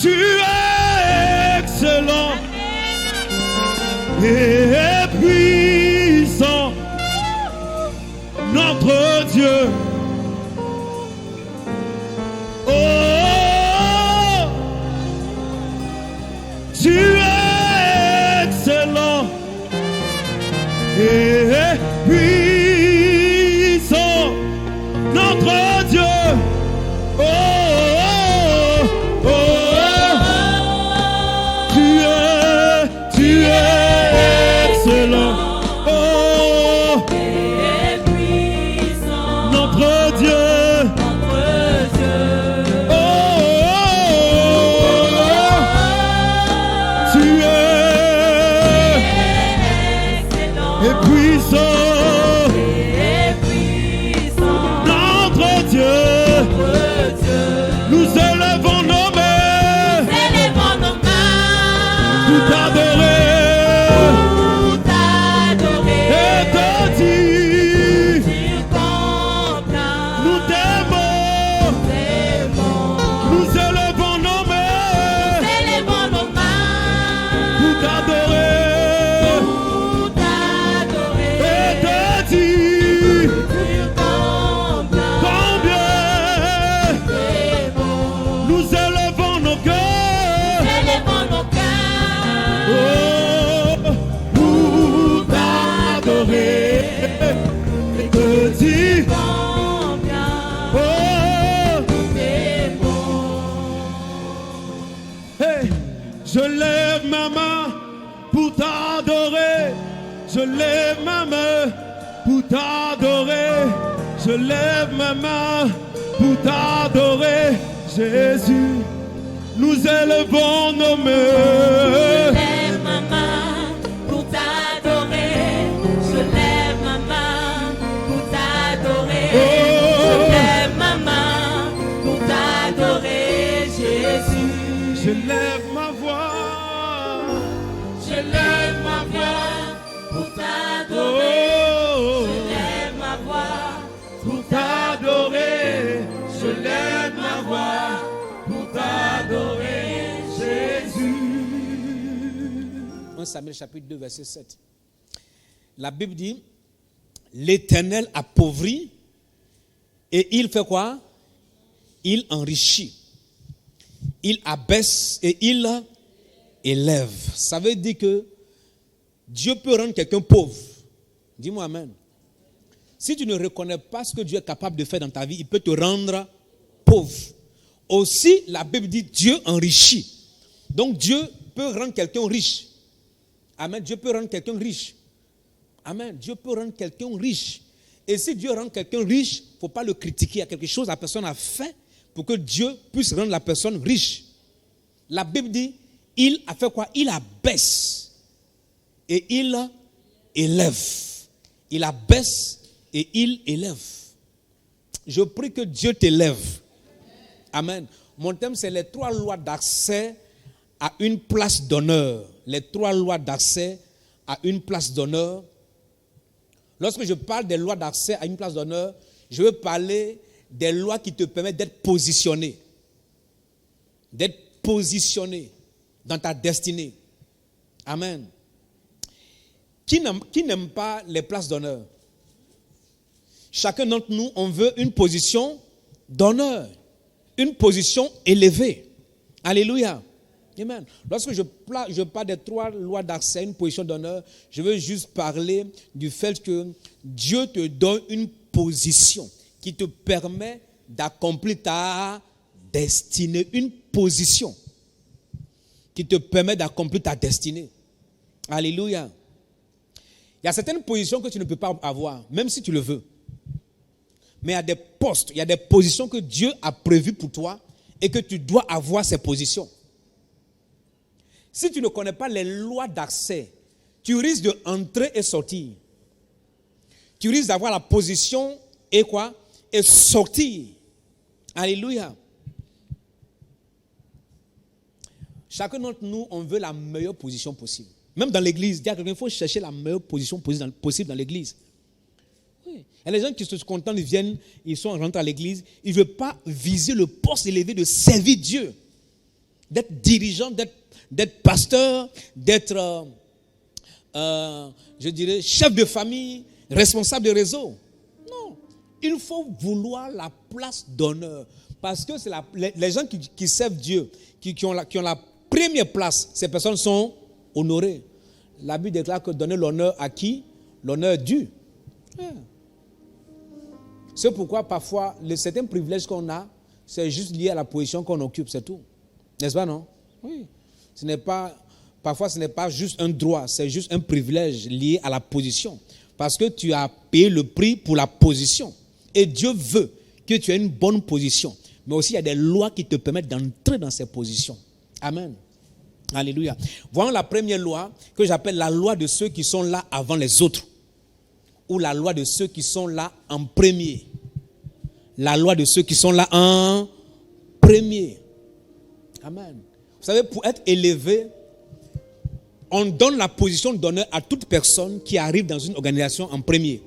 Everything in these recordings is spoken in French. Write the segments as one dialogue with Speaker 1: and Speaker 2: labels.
Speaker 1: Tu es excellent et puissant, notre Dieu. Oh, tu es excellent et puissant, notre Dieu. Oh, oh, oh, tu es excellent. Oh, notre Dieu. Oh, tu es puissant. Notre Dieu. Nous élevons nos mains pour t'adorer et te dire nous t'aimons. Nous élevons nos mains pour t'adorer et te dire combien nous élevons nos cœurs. Oh, pour t'adorer et te dire oh, hey, je lève ma main pour t'adorer. Je lève ma main pour t'adorer. Je lève ma main pour t'adorer. Jésus, nous élevons nos mains.
Speaker 2: Lève ma main pour t'adorer. Je lève ma main pour t'adorer.
Speaker 1: Oh.
Speaker 2: Je lève ma main pour t'adorer, Jésus.
Speaker 1: Je lève ma voix.
Speaker 2: Je lève ma voix pour t'adorer.
Speaker 1: Oh,
Speaker 2: Je lève ma voix
Speaker 1: pour t'adorer. Je lève ma voix pour t'adorer, Jésus.
Speaker 3: 1 Samuel chapitre 2 verset 7. La Bible dit, l'Éternel appauvrit et il fait quoi? Il enrichit. Il abaisse et il élève. Ça veut dire que Dieu peut rendre quelqu'un pauvre. Dis-moi amen. Si tu ne reconnais pas ce que Dieu est capable de faire dans ta vie, il peut te rendre pauvre. Aussi, la Bible dit Dieu enrichit. Donc Dieu peut rendre quelqu'un riche. Amen. Dieu peut rendre quelqu'un riche. Amen. Dieu peut rendre quelqu'un riche. Et si Dieu rend quelqu'un riche, il ne faut pas le critiquer. Il y a quelque chose que la personne a fait pour que Dieu puisse rendre la personne riche. La Bible dit, il a fait quoi? Il abaisse et il élève. Il abaisse et il élève. Je prie que Dieu t'élève. Amen. Mon thème, c'est les 3 lois d'accès à une place d'honneur. Les 3 lois d'accès à une place d'honneur. Lorsque je parle des lois d'accès à une place d'honneur, je veux parler des lois qui te permettent d'être positionné. D'être positionné dans ta destinée. Amen. Qui n'aime pas les places d'honneur? Chacun d'entre nous, on veut une position d'honneur. Une position élevée. Alléluia. Amen. Lorsque je parle des 3 lois d'accès à une position d'honneur, je veux juste parler du fait que Dieu te donne une position qui te permet d'accomplir ta destinée. Une position qui te permet d'accomplir ta destinée. Alléluia. Il y a certaines positions que tu ne peux pas avoir, même si tu le veux. Mais il y a des postes, il y a des positions que Dieu a prévues pour toi et que tu dois avoir ces positions. Si tu ne connais pas les lois d'accès, tu risques d'entrer et sortir. Tu risques d'avoir la position et quoi? Et sortir. Alléluia. Chacun d'entre nous, on veut la meilleure position possible. Même dans l'église, il y a quelqu'un, il faut chercher la meilleure position possible dans l'église. Oui. Il y a des gens qui se contentent, ils viennent, ils sont rentrés à l'église, ils ne veulent pas viser le poste élevé de servir Dieu. d'être dirigeant, d'être pasteur, d'être, je dirais, chef de famille, responsable de réseau. Non. Il faut vouloir la place d'honneur. Parce que c'est les gens qui servent Dieu, qui ont la première place, ces personnes sont honorées. La Bible déclare que donner l'honneur à qui? L'honneur dû. C'est pourquoi parfois, certains privilèges qu'on a, c'est juste lié à la position qu'on occupe, c'est tout. N'est-ce pas, non? Oui. Parfois, ce n'est pas juste un droit, c'est juste un privilège lié à la position. Parce que tu as payé le prix pour la position. Et Dieu veut que tu aies une bonne position. Mais aussi, il y a des lois qui te permettent d'entrer dans ces positions. Amen. Alléluia. Voyons la première loi que j'appelle la loi de ceux qui sont là avant les autres. Ou la loi de ceux qui sont là en premier. La loi de ceux qui sont là en premier. Amen. Vous savez, pour être élevé, on donne la position d'honneur à toute personne qui arrive dans une organisation en premier.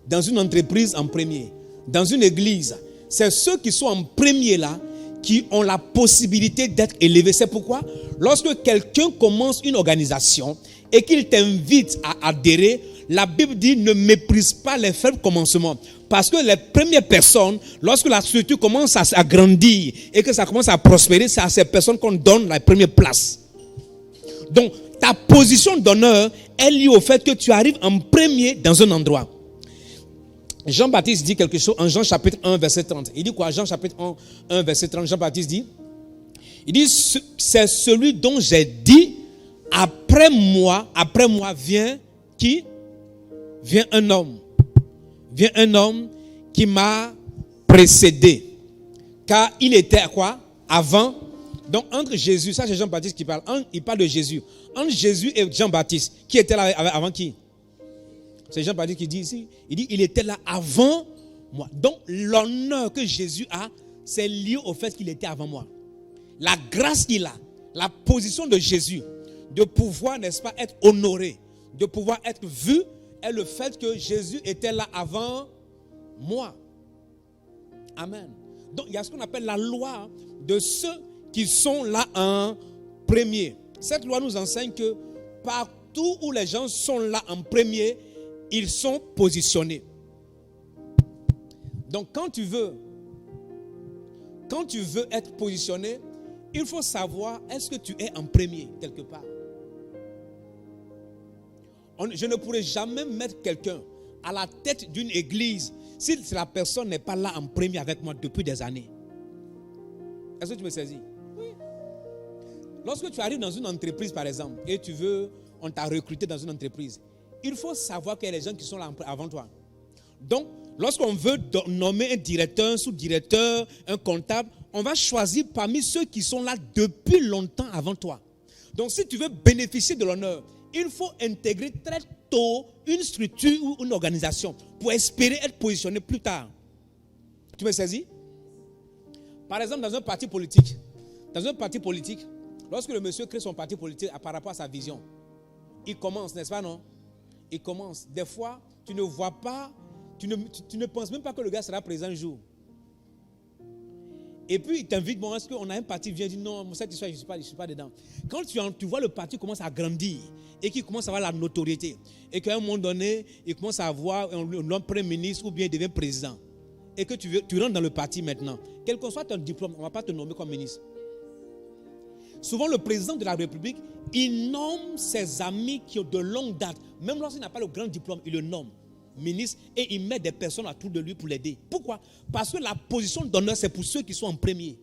Speaker 3: Dans une entreprise en premier. Dans une église. C'est ceux qui sont en premier là qui ont la possibilité d'être élevés. C'est pourquoi, lorsque quelqu'un commence une organisation et qu'il t'invite à adhérer, la Bible dit ne méprise pas les faibles commencements. Parce que les premières personnes, lorsque la structure commence à grandir et que ça commence à prospérer, c'est à ces personnes qu'on donne la première place. Donc, ta position d'honneur est liée au fait que tu arrives en premier dans un endroit. Jean-Baptiste dit quelque chose en Jean chapitre 1, verset 30. Il dit quoi? Jean chapitre 1, verset 30. Jean-Baptiste dit, il dit, c'est celui dont j'ai dit, après moi vient qui? Vient un homme. Vient un homme qui m'a précédé. Car il était quoi? Avant. Donc entre Jésus, ça c'est Jean-Baptiste qui parle. Il parle de Jésus. Entre Jésus et Jean-Baptiste, qui était là avant qui? C'est Jean-Baptiste qui dit ici. Il dit, il était là avant moi. Donc l'honneur que Jésus a, c'est lié au fait qu'il était avant moi. La grâce qu'il a, la position de Jésus, de pouvoir, n'est-ce pas, être honoré, de pouvoir être vu, est le fait que Jésus était là avant moi. Amen. Donc il y a ce qu'on appelle la loi de ceux qui sont là en premier. Cette loi nous enseigne que partout où les gens sont là en premier, ils sont positionnés. Donc quand tu veux être positionné, il faut savoir est-ce que tu es en premier quelque part. Je ne pourrais jamais mettre quelqu'un à la tête d'une église si la personne n'est pas là en premier avec moi depuis des années. Est-ce que tu me saisis? Oui. Lorsque tu arrives dans une entreprise par exemple et on t'a recruté dans une entreprise, il faut savoir qu'il y a des gens qui sont là avant toi. Donc, lorsqu'on veut nommer un directeur, un sous-directeur, un comptable, on va choisir parmi ceux qui sont là depuis longtemps avant toi. Donc, si tu veux bénéficier de l'honneur, il faut intégrer très tôt une structure ou une organisation pour espérer être positionné plus tard. Tu me saisis? Par exemple, dans un parti politique, lorsque le monsieur crée son parti politique par rapport à sa vision, il commence, n'est-ce pas, non? Il commence. Des fois, tu ne vois pas, tu ne penses même pas que le gars sera présent un jour. Et puis, il t'invite, bon, est-ce qu'on a un parti, viens dire, non, cette histoire, je ne suis pas dedans. Quand tu vois le parti commence à grandir et qu'il commence à avoir la notoriété et qu'à un moment donné, il commence à avoir un premier ministre ou bien il devient président et que tu rentres dans le parti maintenant, quel que soit ton diplôme, on ne va pas te nommer comme ministre. Souvent, le président de la République, il nomme ses amis qui ont de longue date. Même lorsqu'il n'a pas le grand diplôme, il le nomme ministre et il met des personnes autour de lui pour l'aider. Pourquoi? Parce que la position d'honneur, c'est pour ceux qui sont en premier.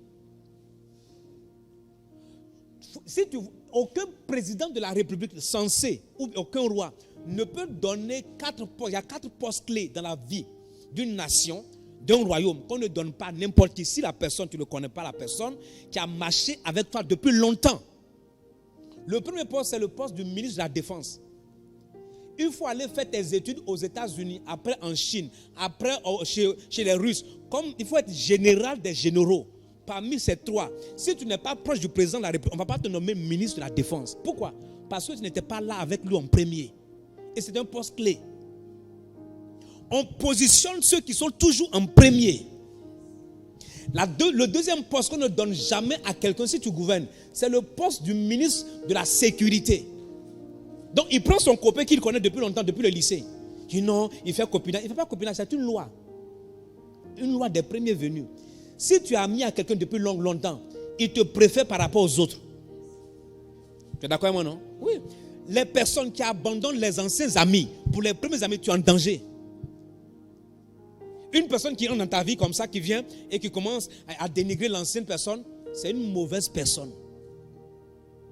Speaker 3: Aucun président de la République censé, ou aucun roi, ne peut donner 4 postes. Il y a 4 postes clés dans la vie d'une nation, d'un royaume, qu'on ne donne pas à n'importe qui. Si la personne, tu ne connais pas la personne, qui a marché avec toi depuis longtemps. Le premier poste, c'est le poste du ministre de la Défense. Il faut aller faire tes études aux États-Unis, après en Chine, après chez les Russes. Comme il faut être général des généraux. Parmi ces 3, si tu n'es pas proche du président de la République, on ne va pas te nommer ministre de la Défense. Pourquoi? Parce que tu n'étais pas là avec lui en premier. Et c'est un poste clé. On positionne ceux qui sont toujours en premier. Le deuxième poste qu'on ne donne jamais à quelqu'un si tu gouvernes, c'est le poste du ministre de la sécurité. Donc il prend son copain qu'il connaît depuis longtemps, depuis le lycée. Il dit non, il fait copinage. Il ne fait pas copinage, c'est une loi. Une loi des premiers venus. Si tu as mis à quelqu'un depuis longtemps, il te préfère par rapport aux autres. Tu es d'accord avec moi, non? Oui. Les personnes qui abandonnent les anciens amis, pour les premiers amis, tu es en danger. Une personne qui rentre dans ta vie comme ça, qui vient et qui commence à dénigrer l'ancienne personne, c'est une mauvaise personne.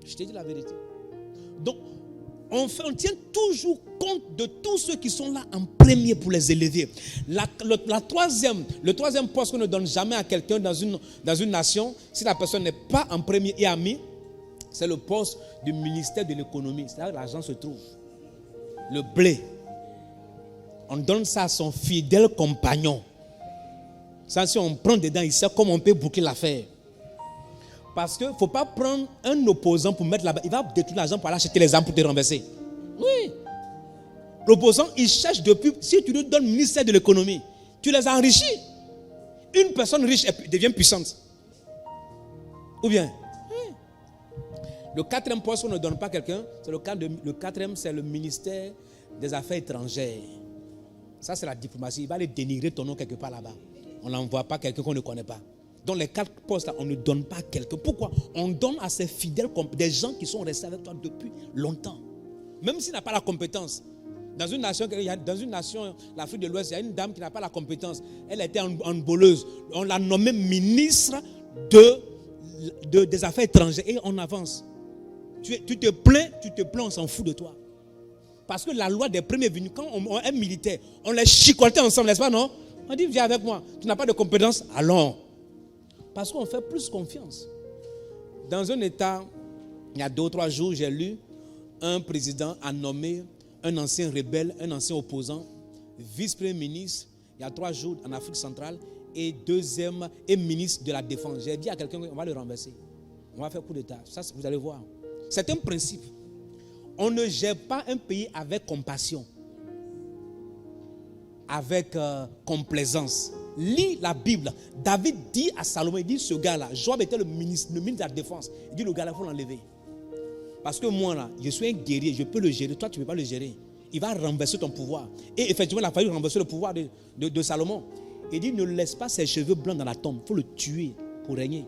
Speaker 3: Je te dis la vérité. Donc, on tient toujours compte de tous ceux qui sont là en premier pour les élever. Le troisième poste qu'on ne donne jamais à quelqu'un dans une nation, si la personne n'est pas en premier et ami, c'est le poste du ministère de l'économie. C'est là où l'argent se trouve. Le blé. On donne ça à son fidèle compagnon. Ça, si on prend dedans, il sait comment on peut boucler l'affaire. Parce qu'il ne faut pas prendre un opposant pour mettre là-bas. Il va détruire l'argent pour aller acheter les armes pour te renverser. Oui. L'opposant, il cherche depuis. Si tu lui donnes le ministère de l'économie, tu les enrichis. Une personne riche devient puissante. Ou bien. Oui. Le quatrième poste qu'on ne donne pas à quelqu'un, le quatrième, c'est le ministère des Affaires étrangères. Ça, c'est la diplomatie. Il va aller dénigrer ton nom quelque part là-bas. On n'envoie pas quelqu'un qu'on ne connaît pas. Donc les 4 postes, là, on ne donne pas à quelqu'un. Pourquoi? On donne à ses fidèles, des gens qui sont restés avec toi depuis longtemps. Même s'il n'a pas la compétence. Dans une nation, l'Afrique de l'Ouest, il y a une dame qui n'a pas la compétence. Elle était handballeuse. On l'a nommée ministre des Affaires étrangères. Et on avance. Tu te plains, on s'en fout de toi. Parce que la loi des premiers venus, quand on est militaire, on les chicotait ensemble, n'est-ce pas, non? On dit, viens avec moi. Tu n'as pas de compétence, allons. Parce qu'on fait plus confiance. Dans un État, il y a 2 ou 3 jours, j'ai lu, un président a nommé un ancien rebelle, un ancien opposant, vice-premier ministre, il y a 3 jours en Afrique centrale, et deuxième, et ministre de la Défense. J'ai dit à quelqu'un, on va le renverser. On va faire coup d'État. Ça, vous allez voir. C'est un principe. On ne gère pas un pays avec compassion, avec complaisance. Lis la Bible. David dit à Salomon, il dit ce gars-là, Joab était le ministre de la Défense. Il dit le gars-là, il faut l'enlever. Parce que moi, là, je suis un guerrier, je peux le gérer. Toi, tu ne peux pas le gérer. Il va renverser ton pouvoir. Et effectivement, il a fallu renverser le pouvoir de Salomon. Il dit, ne laisse pas ses cheveux blancs dans la tombe. Il faut le tuer pour régner.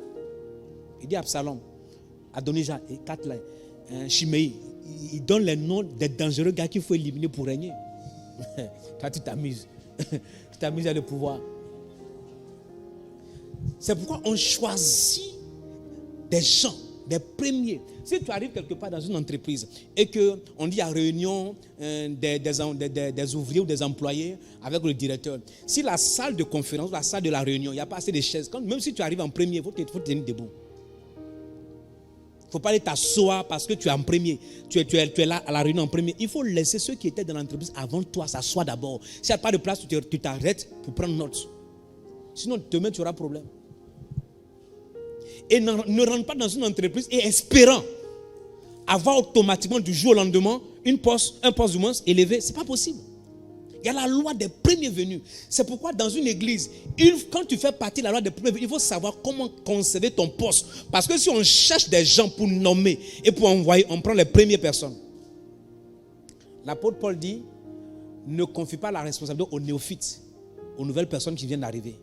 Speaker 3: Il dit à Absalom, Adonijah, et Katla, Shimei, il donne les noms des dangereux gars qu'il faut éliminer pour régner. Toi, tu t'amuses. Tu t'amuses à le pouvoir. C'est pourquoi on choisit des gens, des premiers. Si tu arrives quelque part dans une entreprise et qu'on dit à réunion des ouvriers ou des employés avec le directeur, si la salle de conférence, la salle de la réunion, il n'y a pas assez de chaises, même si tu arrives en premier, il faut te tenir debout. Il ne faut pas aller t'asseoir parce que tu es en premier. Tu es là à la réunion en premier. Il faut laisser ceux qui étaient dans l'entreprise avant toi s'asseoir d'abord. S'il n'y a pas de place, tu t'arrêtes pour prendre note. Sinon, demain, tu auras problème. Et ne rentre pas dans une entreprise et espérant avoir automatiquement du jour au lendemain un poste du moins élevé. Ce n'est pas possible. Il y a la loi des premiers venus. C'est pourquoi dans une église, quand tu fais partie de la loi des premiers venus, il faut savoir comment conserver ton poste. Parce que si on cherche des gens pour nommer et pour envoyer, on prend les premières personnes. L'apôtre Paul dit, ne confie pas la responsabilité aux néophytes, aux nouvelles personnes qui viennent d'arriver.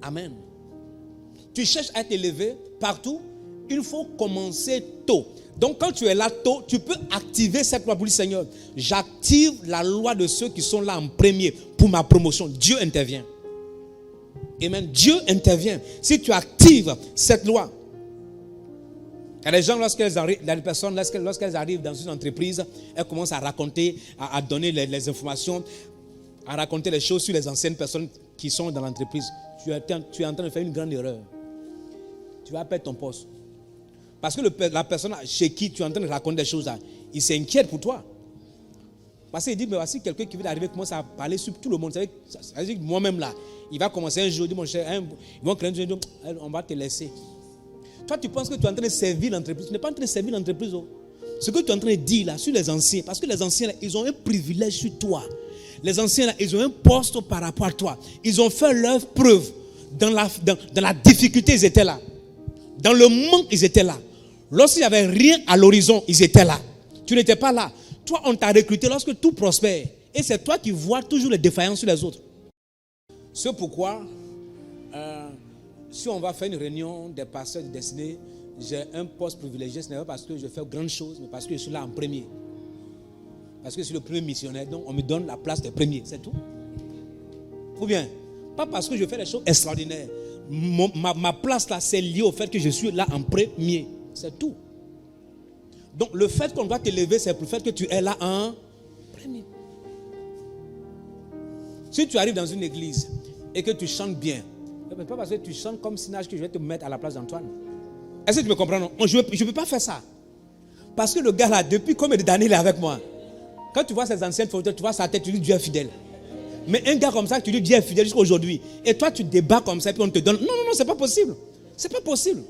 Speaker 3: Amen. Tu cherches à être élevé partout, il faut commencer tôt. Donc quand tu es là tôt, tu peux activer cette loi pour dire Seigneur, j'active la loi de ceux qui sont là en premier pour ma promotion. Dieu intervient. Amen. Dieu intervient. Si tu actives cette loi, il y a des gens, lorsqu'elles arrivent dans une entreprise, elles commencent à raconter, à donner les informations, à raconter les choses sur les anciennes personnes qui sont dans l'entreprise. Tu es en train de faire une grande erreur. Tu vas perdre ton poste. Parce que la personne chez qui tu es en train de raconter des choses là, il s'inquiète pour toi. Parce qu'il dit, mais voici quelqu'un qui vient d'arriver, commence à parler sur tout le monde. Ça veut dire que moi-même là, il va commencer un jour, il dit mon cher, ils vont créer un jour, on va te laisser. Toi, tu penses que tu es en train de servir l'entreprise. Tu n'es pas en train de servir l'entreprise. Oh. Ce que tu es en train de dire là, sur les anciens, parce que les anciens, là, ils ont un privilège sur toi. Les anciens, là, ils ont un poste par rapport à toi. Ils ont fait leur preuve. Dans la difficulté, ils étaient là. Dans le manque, ils étaient là. Lorsqu'il n'y avait rien à l'horizon, ils étaient là. Tu n'étais pas là. Toi, on t'a recruté lorsque tout prospère. Et c'est toi qui vois toujours les défaillances sur les autres. C'est pourquoi, si on va faire une réunion des pasteurs de destinée, j'ai un poste privilégié. Ce n'est pas parce que je fais grandes choses, mais parce que je suis là en premier. Parce que je suis le premier missionnaire, donc on me donne la place des premiers, c'est tout. Ou bien, pas parce que je fais des choses extraordinaires. Ma place là, c'est lié au fait que je suis là en premier. C'est tout. Donc le fait qu'on doit t'élever, c'est pour le fait que tu es là en premier. Si tu arrives dans une église et que tu chantes bien, ce n'est pas parce que tu chantes comme Sinach que je vais te mettre à la place d'Antoine. Est-ce que tu me comprends? Non, je ne peux pas faire ça. Parce que le gars là, depuis combien d'années il est avec moi? Quand tu vois ses anciennes photos, tu vois sa tête, tu dis Dieu est fidèle. Mais un gars comme ça, tu dis Dieu est fidèle jusqu'à aujourd'hui. Et toi, tu débats comme ça, puis on te donne. Non, c'est pas possible. C'est pas possible.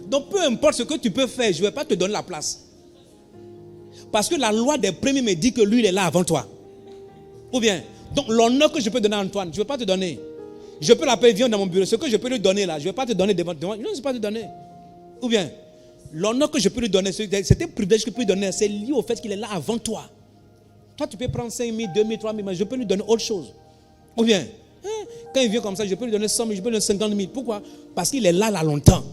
Speaker 3: Donc, peu importe ce que tu peux faire, je ne vais pas te donner la place. Parce que la loi des premiers me dit que lui, il est là avant toi. Ou bien, donc l'honneur que je peux donner à Antoine, je ne vais pas te donner. Je peux l'appeler, viens dans mon bureau. Ce que je peux lui donner là, je ne vais pas te donner devant. Je ne vais pas te donner. Ou bien, l'honneur que je peux lui donner, c'est un privilège que je peux lui donner, c'est lié au fait qu'il est là avant toi. Toi, tu peux prendre 5 000, 2 000, 3 000, mais je peux lui donner autre chose. Ou bien, quand il vient comme ça, je peux lui donner 100 000, je peux lui donner 50 000. Pourquoi? Parce qu'il est là longtemps.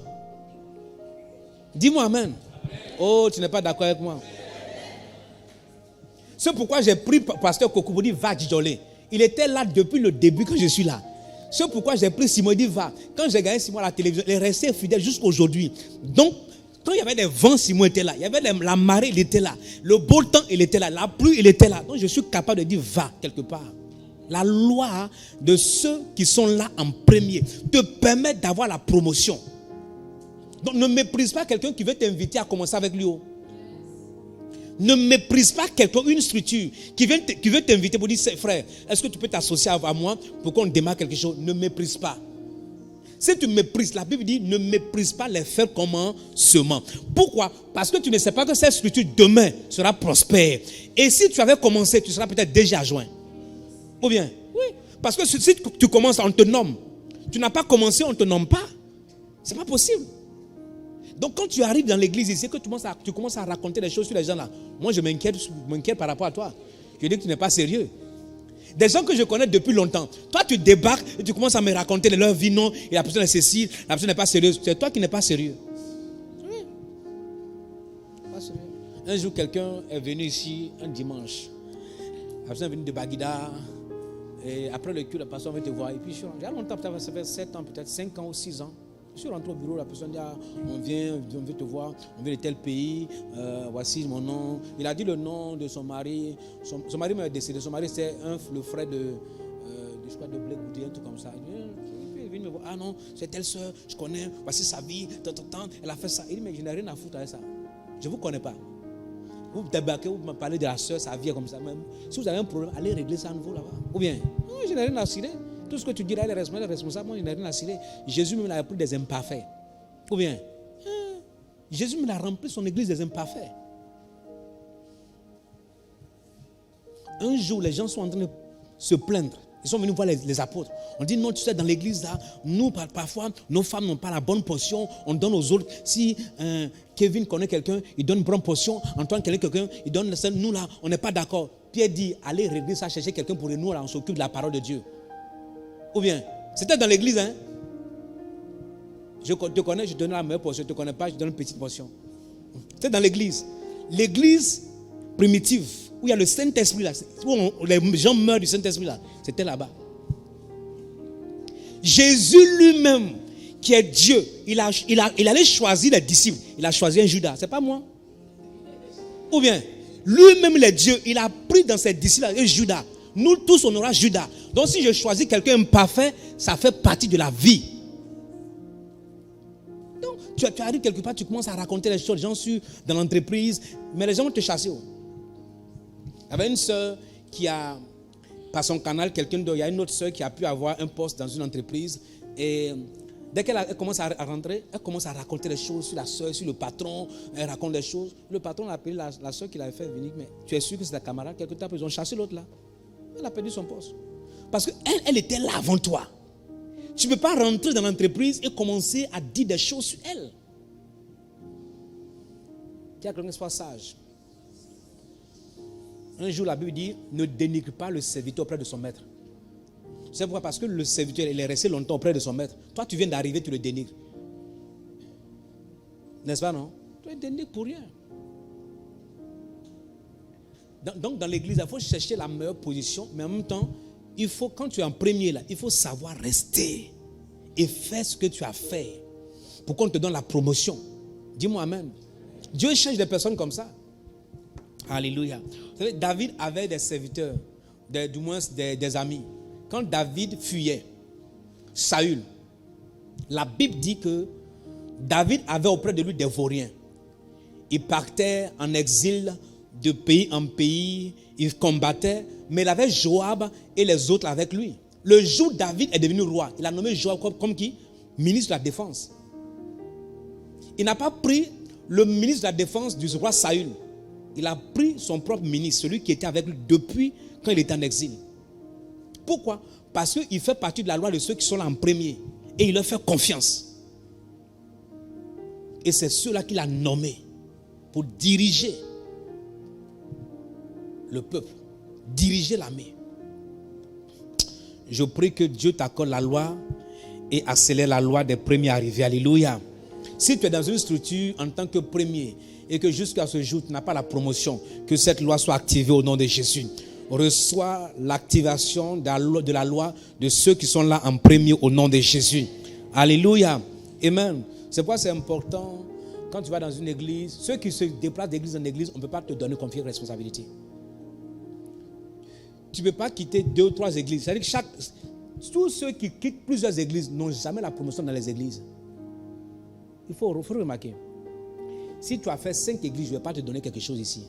Speaker 3: Dis-moi amen. Oh, tu n'es pas d'accord avec moi. C'est pourquoi j'ai pris pasteur Kokou, dit va Djidjolé. Il était là depuis le début quand je suis là. C'est pourquoi j'ai pris Simon, il dit va. Quand j'ai gagné Simon à la télévision, il est resté fidèle jusqu'à aujourd'hui. Donc, quand il y avait des vents, Simon était là. Il y avait la marée, il était là. Le beau temps, il était là. La pluie, il était là. Donc je suis capable de dire va quelque part. La loi de ceux qui sont là en premier te permet d'avoir la promotion. Donc ne méprise pas quelqu'un qui veut t'inviter à commencer avec lui. Ne méprise pas quelqu'un, une structure qui veut t'inviter pour dire frère, est-ce que tu peux t'associer à moi pour qu'on démarre quelque chose? Ne méprise pas. Si tu méprises, la Bible dit ne méprise pas les faits commencement. Pourquoi? Parce que tu ne sais pas que cette structure demain sera prospère. Et si tu avais commencé, tu seras peut-être déjà joint. Ou bien? Oui. Parce que si tu commences, on te nomme. Tu n'as pas commencé, on ne te nomme pas. C'est pas possible. Donc quand tu arrives dans l'église ici, que tu commences à raconter des choses sur les gens là, moi je m'inquiète par rapport à toi. Je dis que tu n'es pas sérieux. Des gens que je connais depuis longtemps. Toi, tu débarques et tu commences à me raconter de leur vie. Non, et la personne est ceci, la personne n'est pas sérieuse. C'est toi qui n'es pas sérieux. Oui. Pas sérieux. Un jour, quelqu'un est venu ici un dimanche. La personne est venue de Baguida. Et après le culte, la personne vient te voir. Et puis, il y a longtemps, peut-être, ça fait 7 ans, peut-être 5 ans ou 6 ans. Je suis rentré au bureau, la personne dit on veut te voir, on vient de tel pays, voici mon nom. Il a dit le nom de son mari. Son mari m'a décédé. Son mari, c'est le frère de Blé Goudi, un truc comme ça. Il est venu me voir. Ah non, c'est telle soeur, je connais, voici sa vie, elle a fait ça. Il dit mais je n'ai rien à foutre avec ça. Je ne vous connais pas. Vous débarquez, vous me parlez de la soeur, sa vie est comme ça. Même si vous avez un problème, allez régler ça à nouveau là-bas. Ou bien, non, je n'ai rien à cirer. Tout ce que tu dis là, il est responsable, moi, il n'a rien à cirer. Jésus même a pris des imparfaits. Ou bien, Jésus même a rempli son église des imparfaits. Un jour, les gens sont en train de se plaindre. Ils sont venus voir les apôtres. On dit non, tu sais, dans l'église là, nous, parfois, nos femmes n'ont pas la bonne portion. On donne aux autres. Si Kevin connaît quelqu'un, il donne une bonne portion. Antoine connaît quelqu'un, il donne le seul. Nous là, on n'est pas d'accord. Pierre dit, allez régler ça, chercher quelqu'un pour nous là, on s'occupe de la parole de Dieu. Ou bien, c'était dans l'église, hein? Je te connais, je te donne la meilleure portion. Je ne te connais pas, je te donne une petite portion. C'était dans l'église. L'église primitive, où il y a le Saint-Esprit là, où les gens meurent du Saint-Esprit là, c'était là-bas. Jésus lui-même, qui est Dieu, il allait choisir les disciples. Il a choisi un Judas, c'est pas moi. Ou bien, lui-même, il est Dieu, il a pris dans ses disciples un Judas. Nous tous, on aura Judas. Donc si je choisis quelqu'un imparfait, ça fait partie de la vie. Donc tu arrives quelque part, tu commences à raconter les choses, les gens sont dans l'entreprise, mais les gens vont te chasser. Il y avait une soeur qui a, par son canal, il y a une autre soeur qui a pu avoir un poste dans une entreprise. Et dès qu'elle commence à rentrer, elle commence à raconter les choses sur la soeur, sur le patron. Elle raconte des choses. Le patron a appelé la soeur qui l'avait fait venir. Mais tu es sûr que c'est ta camarade? Quelque temps, ils ont chassé l'autre là. Elle a perdu son poste. Parce qu'elle était là avant toi. Tu ne peux pas rentrer dans l'entreprise et commencer à dire des choses sur elle. Tu as quelqu'un qui soit sage. Un jour, la Bible dit, ne dénigre pas le serviteur auprès de son maître. C'est pourquoi? Parce que le serviteur, il est resté longtemps auprès de son maître. Toi, tu viens d'arriver, tu le dénigres. N'est-ce pas, non? Tu le dénigres pour rien. Donc, dans l'église, il faut chercher la meilleure position, mais en même temps, il faut, quand tu es en premier là, il faut savoir rester et faire ce que tu as fait pour qu'on te donne la promotion. Dis-moi amen. Dieu cherche des personnes comme ça. Alléluia. Vous savez, David avait des serviteurs, du moins des amis. Quand David fuyait, Saül, la Bible dit que David avait auprès de lui des vauriens. Il partait en exil de pays en pays, il combattait, mais il avait Joab et les autres avec lui. Le jour où David est devenu roi, il a nommé Joab comme qui? Ministre de la défense. Il n'a pas pris le ministre de la défense du roi Saül. Il a pris son propre ministre, celui qui était avec lui depuis quand il était en exil. Pourquoi? Parce qu'il fait partie de la loi de ceux qui sont là en premier. Et il leur fait confiance. Et c'est ceux-là qu'il a nommés pour diriger le peuple, diriger l'armée. Je prie que Dieu t'accorde la loi et accélère la loi des premiers arrivés. Alléluia. Si tu es dans une structure en tant que premier et que jusqu'à ce jour tu n'as pas la promotion, que cette loi soit activée au nom de Jésus. Reçois l'activation de la loi de ceux qui sont là en premier au nom de Jésus. Alléluia. Amen. C'est pourquoi c'est important quand tu vas dans une église, ceux qui se déplacent d'église en église, on ne peut pas te donner confier de responsabilité. Tu ne peux pas quitter 2 ou 3 églises. C'est-à-dire que tous ceux qui quittent plusieurs églises n'ont jamais la promotion dans les églises. Il faut remarquer. Si tu as fait 5 églises, je ne vais pas te donner quelque chose ici.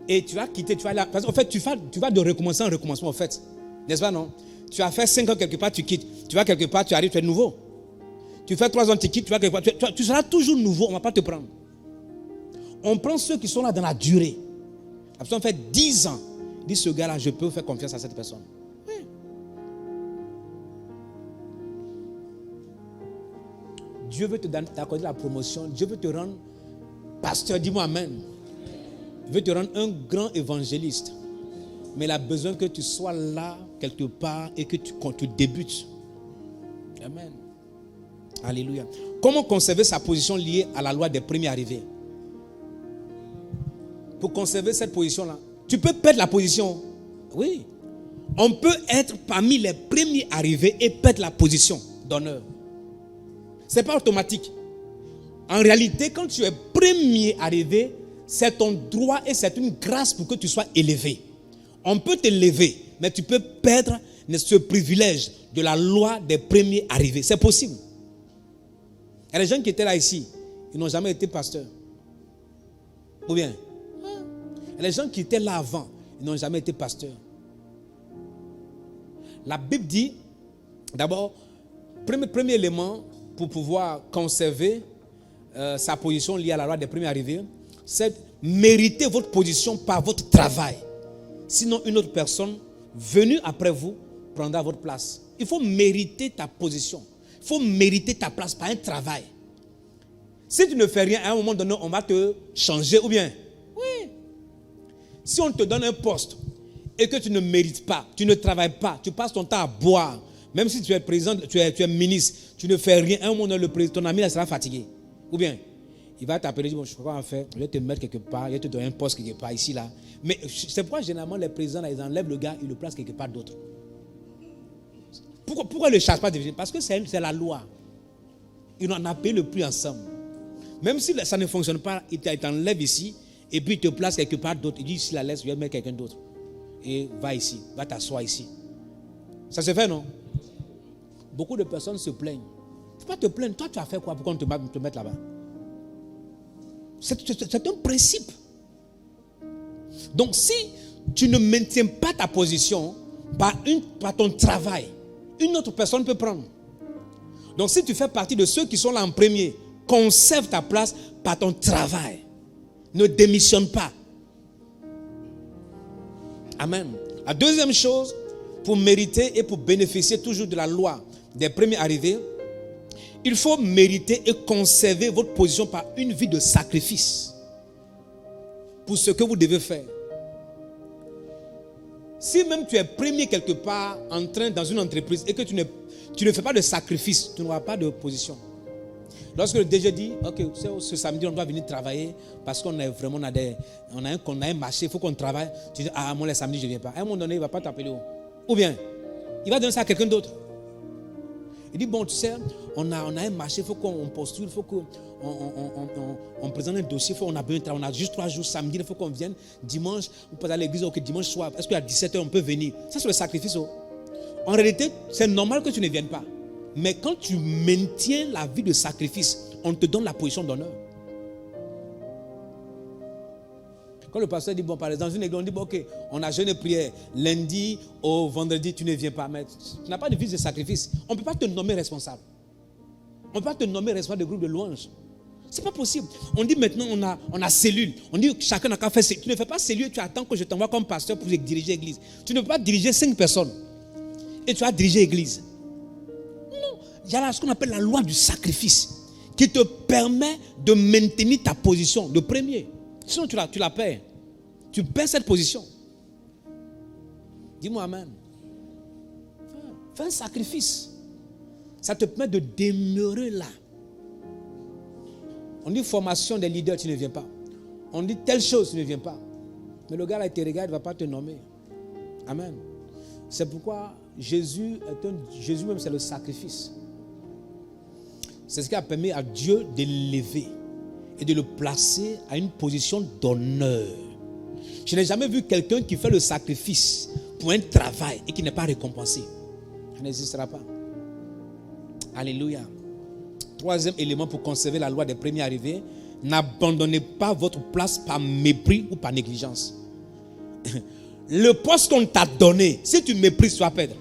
Speaker 3: Et tu vas quitter, tu vas là. Parce qu'en fait, tu vas de recommencement en recommencement, en fait. N'est-ce pas, non? Tu as fait 5 ans quelque part, tu quittes. Tu vas quelque part, tu arrives, tu es nouveau. Tu fais 3 ans, tu quittes, tu vas quelque part. Tu seras toujours nouveau, on ne va pas te prendre. On prend ceux qui sont là dans la durée. La personne fait 10 ans. Dit ce gars-là, je peux faire confiance à cette personne. Oui. Dieu veut t'accorder la promotion. Dieu veut te rendre pasteur. Dis-moi amen. Il veut te rendre un grand évangéliste. Mais il a besoin que tu sois là, quelque part, et que tu débutes. Amen. Alléluia. Comment conserver sa position liée à la loi des premiers arrivés? Pour conserver cette position-là, tu peux perdre la position. Oui. On peut être parmi les premiers arrivés et perdre la position d'honneur. Ce n'est pas automatique. En réalité, quand tu es premier arrivé, c'est ton droit et c'est une grâce pour que tu sois élevé. On peut t'élever, mais tu peux perdre ce privilège de la loi des premiers arrivés. C'est possible. Il y a des gens qui étaient là ici, ils n'ont jamais été pasteurs. Ou bien, il y a des gens qui étaient là avant, ils n'ont jamais été pasteurs. La Bible dit, d'abord, premier élément pour pouvoir conserver sa position liée à la loi des premiers arrivés, c'est mériter votre position par votre travail. Sinon, une autre personne venue après vous prendra votre place. Il faut mériter ta position. Il faut mériter ta place par un travail. Si tu ne fais rien, à un moment donné, on va te changer ou bien. Oui. Si on te donne un poste et que tu ne mérites pas, tu ne travailles pas, tu passes ton temps à boire, même si tu es président, tu es ministre, tu ne fais rien, à un moment donné, ton ami là sera fatigué. Ou bien, il va t'appeler, bon, je ne sais pas quoi en faire, je vais te mettre quelque part, je vais te donner un poste quelque part, ici, là. Mais c'est pourquoi généralement les présidents, là, ils enlèvent le gars, ils le placent quelque part d'autre. Pourquoi ils ne le chassent pas? Parce que c'est la loi. Ils en ont payé le prix ensemble. Même si ça ne fonctionne pas, ils t'enlèvent ici, et puis ils te placent quelque part d'autre. Ils disent, si la laisse, je vais mettre quelqu'un d'autre. Et va ici, va t'asseoir ici. Ça se fait, non? Beaucoup de personnes se plaignent. Il ne faut pas te plaindre. Toi, tu as fait quoi pour qu'on te mette là-bas? C'est un principe. Donc, si tu ne maintiens pas ta position par ton travail, une autre personne peut prendre. Donc, si tu fais partie de ceux qui sont là en premier, conserve ta place par ton travail. Ne démissionne pas. Amen. La deuxième chose, pour mériter et pour bénéficier toujours de la loi des premiers arrivés, il faut mériter et conserver votre position par une vie de sacrifice pour ce que vous devez faire. Si même tu es premier quelque part dans une entreprise et que tu ne fais pas de sacrifice, tu n'auras pas de position. Lorsque le DG dit, ok, ce samedi on doit venir travailler parce qu'on a vraiment on a un marché, il faut qu'on travaille. Tu dis, ah moi le samedi je ne viens pas. À un moment donné, il ne va pas t'appeler. Ou bien, il va donner ça à quelqu'un d'autre. Il dit, bon tu sais, on a un marché, il faut qu'on postule, il faut qu'on présente un dossier, on a besoin de travailler, on a juste 3 jours samedi, il faut qu'on vienne dimanche, on peut aller à l'église, ok, dimanche soir, est-ce qu'à 17h on peut venir? Ça c'est le sacrifice. En réalité, c'est normal que tu ne viennes pas. Mais quand tu maintiens la vie de sacrifice, on te donne la position d'honneur. Quand le pasteur dit, bon, par exemple, dans une église, on dit, bon, ok, on a jeûne et prière, lundi au vendredi, tu ne viens pas. Mais tu n'as pas de vie de sacrifice. On ne peut pas te nommer responsable. On ne peut pas te nommer responsable de groupe de louanges. Ce n'est pas possible. On dit maintenant, on a cellule. On dit que chacun n'a qu'à faire cellule. Tu ne fais pas cellule, tu attends que je t'envoie comme pasteur pour diriger l'église. Tu ne peux pas diriger 5 personnes. Et tu vas diriger l'église. Non. Il y a ce qu'on appelle la loi du sacrifice qui te permet de maintenir ta position de premier. Sinon, tu la perds. Tu perds cette position. Dis-moi amen. Fais un sacrifice. Ça te permet de demeurer là. On dit formation des leaders, tu ne viens pas. On dit telle chose, tu ne viens pas. Mais le gars là, il te regarde, il ne va pas te nommer. Amen. C'est pourquoi Jésus même, c'est le sacrifice. C'est ce qui a permis à Dieu de l'élever et de le placer à une position d'honneur. Je n'ai jamais vu quelqu'un qui fait le sacrifice pour un travail et qui n'est pas récompensé. Ça n'existera pas. Alléluia. Troisième élément pour conserver la loi des premiers arrivés, n'abandonnez pas votre place par mépris ou par négligence. Le poste qu'on t'a donné, si tu méprises, tu vas perdre.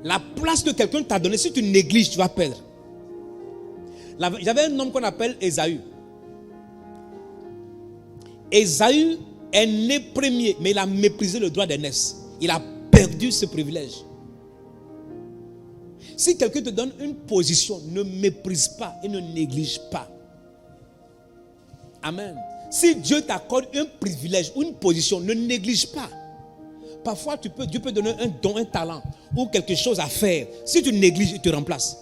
Speaker 3: La place que quelqu'un t'a donnée, si tu négliges, tu vas perdre. J'avais un homme qu'on appelle Ésaü. Ésaü est né premier, mais il a méprisé le droit d'aînesse. Il a perdu ce privilège. Si quelqu'un te donne une position, ne méprise pas et ne néglige pas. Amen. Si Dieu t'accorde un privilège ou une position, ne néglige pas. Parfois, Dieu peut donner un don, un talent ou quelque chose à faire. Si tu négliges, il te remplace.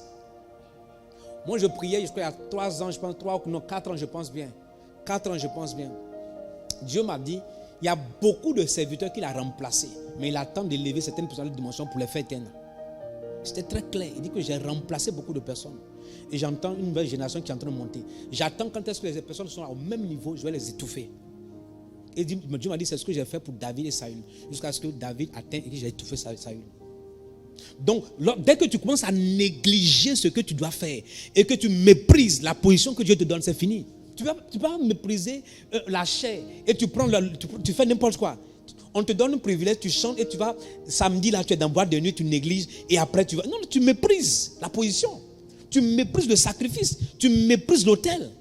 Speaker 3: Moi, je priais, je crois, il y a 3 ans, je pense, 4 ans, je pense bien. 4 ans, je pense bien. Dieu m'a dit, il y a beaucoup de serviteurs qu'il a remplacés, mais il attend d'élever certaines personnes de dimension pour les faire éteindre. C'était très clair. Il dit que j'ai remplacé beaucoup de personnes. Et j'entends une nouvelle génération qui est en train de monter. J'attends quand est-ce que les personnes sont au même niveau, je vais les étouffer. Et Dieu m'a dit, c'est ce que j'ai fait pour David et Saül. Jusqu'à ce que David atteigne et que j'ai étouffé Saül. Donc, dès que tu commences à négliger ce que tu dois faire et que tu méprises la position que Dieu te donne, c'est fini. Tu vas mépriser la chair et tu fais n'importe quoi. On te donne un privilège, tu chantes et tu vas, samedi là, tu es dans boîte de nuit, tu négliges et après tu vas. Non, tu méprises la position. Tu méprises le sacrifice. Tu méprises l'autel.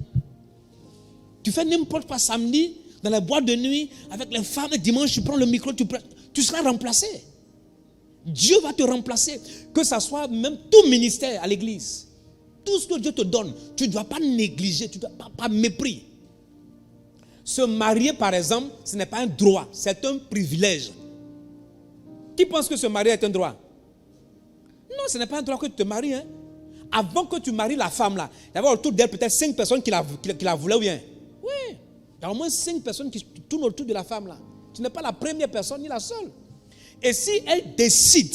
Speaker 3: Tu fais n'importe quoi samedi dans la boîte de nuit avec les femmes et dimanche tu prends le micro, tu seras remplacé. Dieu va te remplacer. Que ce soit même tout ministère à l'église. Tout ce que Dieu te donne, tu ne dois pas négliger, tu ne dois pas mépris. Se marier, par exemple, ce n'est pas un droit, c'est un privilège. Qui pense que se marier est un droit? Non, ce n'est pas un droit que tu te maries. Hein? Avant que tu maries la femme, là, il y avait autour d'elle peut-être 5 personnes qui la voulaient ou bien. Oui, il y a au moins 5 personnes qui tournent autour de la femme, là. Tu n'es pas la première personne ni la seule. Et si elle décide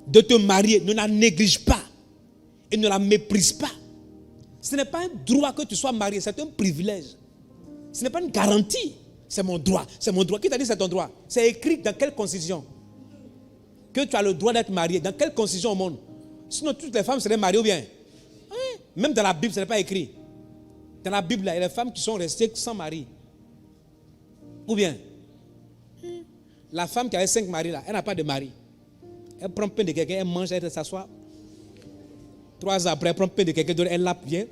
Speaker 3: de te marier, ne la néglige pas et ne la méprise pas. Ce n'est pas un droit que tu sois marié, c'est un privilège. Ce n'est pas une garantie. C'est mon droit. C'est mon droit. Qui t'a dit c'est ton droit? C'est écrit dans quelle constitution? Que tu as le droit d'être marié. Dans quelle constitution au monde? Sinon, toutes les femmes seraient mariées ou bien? Oui. Même dans la Bible, ce n'est pas écrit. Dans la Bible, il y a des femmes qui sont restées sans mari. Ou bien? La femme qui avait 5 maris là, elle n'a pas de mari. Elle prend pain de quelqu'un, elle mange, elle s'assoit. 3 ans après, elle prend pain de quelqu'un d'autre, elle lappe bien.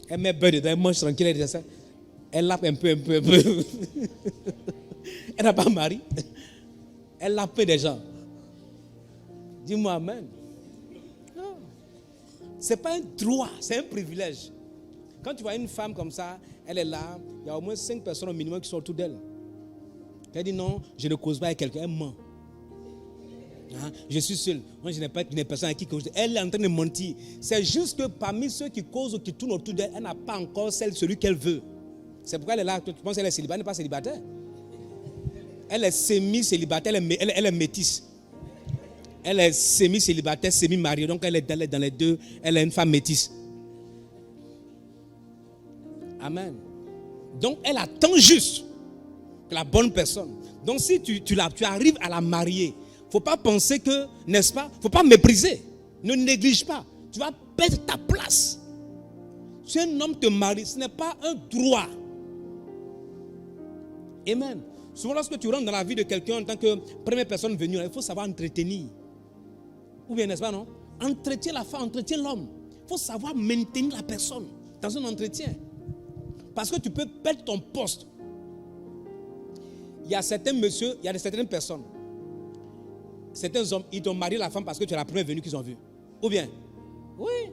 Speaker 3: Elle met beurre dedans, elle mange tranquille, elle lappe un peu. Elle n'a pas mari. Elle a peur des gens. Dis-moi amen. Ce n'est pas un droit, c'est un privilège. Quand tu vois une femme comme ça, elle est là, il y a au moins 5 personnes au minimum qui sont autour d'elle. Elle dit non, je ne cause pas avec quelqu'un, elle ment. Hein? Je suis seul. Moi, je n'ai pas une personne avec qui cause. Elle est en train de mentir. C'est juste que parmi ceux qui causent ou qui tournent autour d'elle, elle n'a pas encore celui qu'elle veut. C'est pourquoi elle est là. Tu penses qu'elle est célibataire? Elle n'est pas célibataire. Elle est semi-célibataire, elle est métisse. Elle est semi-célibataire, semi-mariée. Donc elle est dans les deux. Elle est une femme métisse. Amen. Donc elle attend juste la bonne personne. Donc si tu arrives à la marier, il ne faut pas penser que, n'est-ce pas, il ne faut pas mépriser. Ne néglige pas. Tu vas perdre ta place. Si un homme te marie, ce n'est pas un droit. Amen. Souvent lorsque tu rentres dans la vie de quelqu'un en tant que première personne venue, il faut savoir entretenir. Ou bien, n'est-ce pas, non? Entretiens la femme, entretiens l'homme. Il faut savoir maintenir la personne dans un entretien. Parce que tu peux perdre ton poste. Il y a certains messieurs, il y a certaines personnes, certains hommes, ils t'ont marié la femme parce que tu es la première venue qu'ils ont vue. Ou bien? Oui.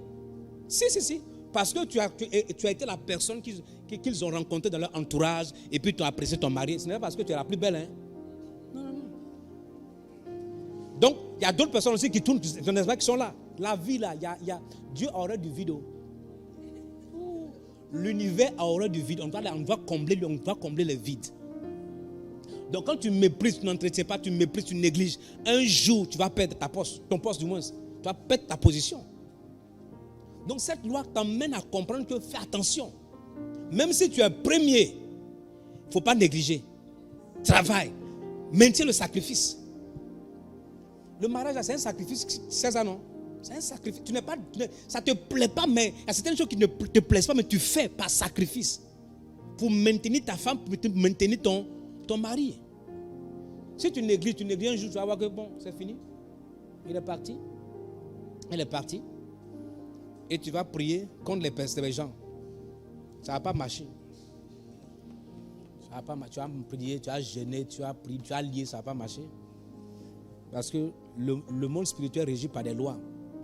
Speaker 3: Si. Parce que tu as été la personne qu'ils ont rencontrée dans leur entourage et puis tu as apprécié ton mari. Ce n'est pas parce que tu es la plus belle. Hein? Non. Donc, il y a d'autres personnes aussi qui tournent, qui sont là. La vie là, Dieu a horreur du vide. L'univers a horreur du vide. On doit combler le vide. Donc quand tu méprises, tu n'entretiens pas, tu méprises, tu négliges, un jour tu vas perdre ton poste du moins. Tu vas perdre ta position. Donc cette loi t'emmène à comprendre que fais attention. Même si tu es premier, il ne faut pas négliger. Travaille. Maintiens le sacrifice. Le mariage, c'est un sacrifice, c'est ça non? C'est un sacrifice. Ça ne te plaît pas, mais il y a certaines choses qui ne te plaisent pas, mais tu fais par sacrifice. Pour maintenir ta femme, pour maintenir ton mari. Si tu négliges un jour, tu vas voir que bon, c'est fini. Il est parti. Elle est partie. Et tu vas prier contre les gens. Ça ne va pas marcher. Ça va pas marcher. Tu vas prier, tu vas jeûner, tu vas prier, tu vas lier, ça ne va pas marcher. Parce que le monde spirituel régit par des lois.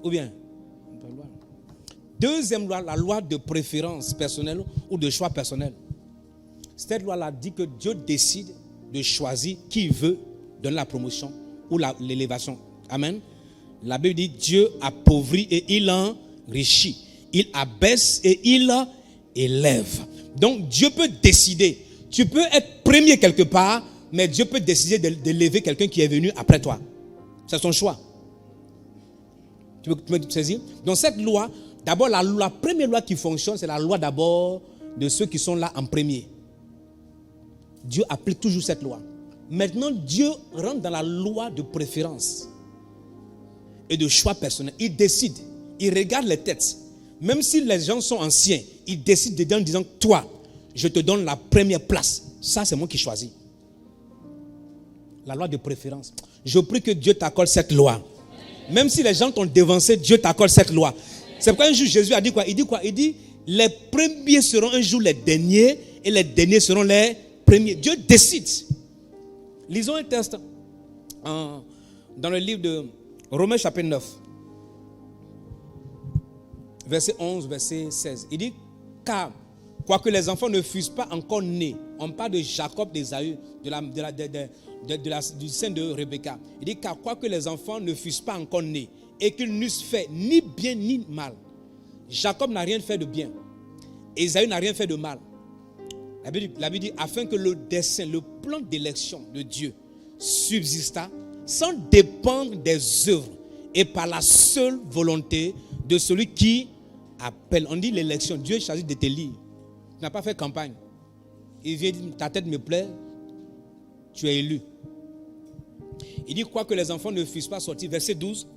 Speaker 3: Ou bien, deuxième loi, la loi de préférence personnelle ou de choix personnel. Cette loi-là dit que Dieu décide de choisir qui il veut donner la promotion ou l'élévation. Amen. La Bible dit Dieu appauvrit et il enrichit. Il abaisse et il élève. Donc Dieu peut décider. Tu peux être premier quelque part, mais Dieu peut décider d'élever quelqu'un qui est venu après toi. C'est son choix. Tu me saisir? Donc cette loi, d'abord la première loi qui fonctionne, c'est la loi d'abord de ceux qui sont là en premier. Dieu applique toujours cette loi. Maintenant, Dieu rentre dans la loi de préférence et de choix personnel. Il décide, il regarde les têtes. Même si les gens sont anciens, il décide dedans en disant, toi, je te donne la première place. Ça, c'est moi qui choisis. La loi de préférence. Je prie que Dieu t'accorde cette loi. Même si les gens t'ont dévancé, Dieu t'accorde cette loi. C'est pourquoi un jour Jésus a dit quoi? Il dit, les premiers seront un jour les derniers et les derniers seront les premiers. Dieu décide. Lisons un texte dans le livre de Romains chapitre 9. Verset 11, verset 16. Il dit, car quoique les enfants ne fussent pas encore nés, on parle de Jacob, d'Ésaü, du sein de Rebecca. Il dit, car quoique les enfants ne fussent pas encore nés et qu'ils n'eussent fait ni bien ni mal, Jacob n'a rien fait de bien. Ésaü n'a rien fait de mal. La Bible dit, afin que le dessein, le plan d'élection de Dieu subsista sans dépendre des œuvres et par la seule volonté de celui qui appelle. On dit l'élection, Dieu choisit de t'élire. Tu n'as pas fait campagne. Il vient dire, ta tête me plaît, tu es élu. Il dit, quoi que les enfants ne fussent pas sortis, verset 12,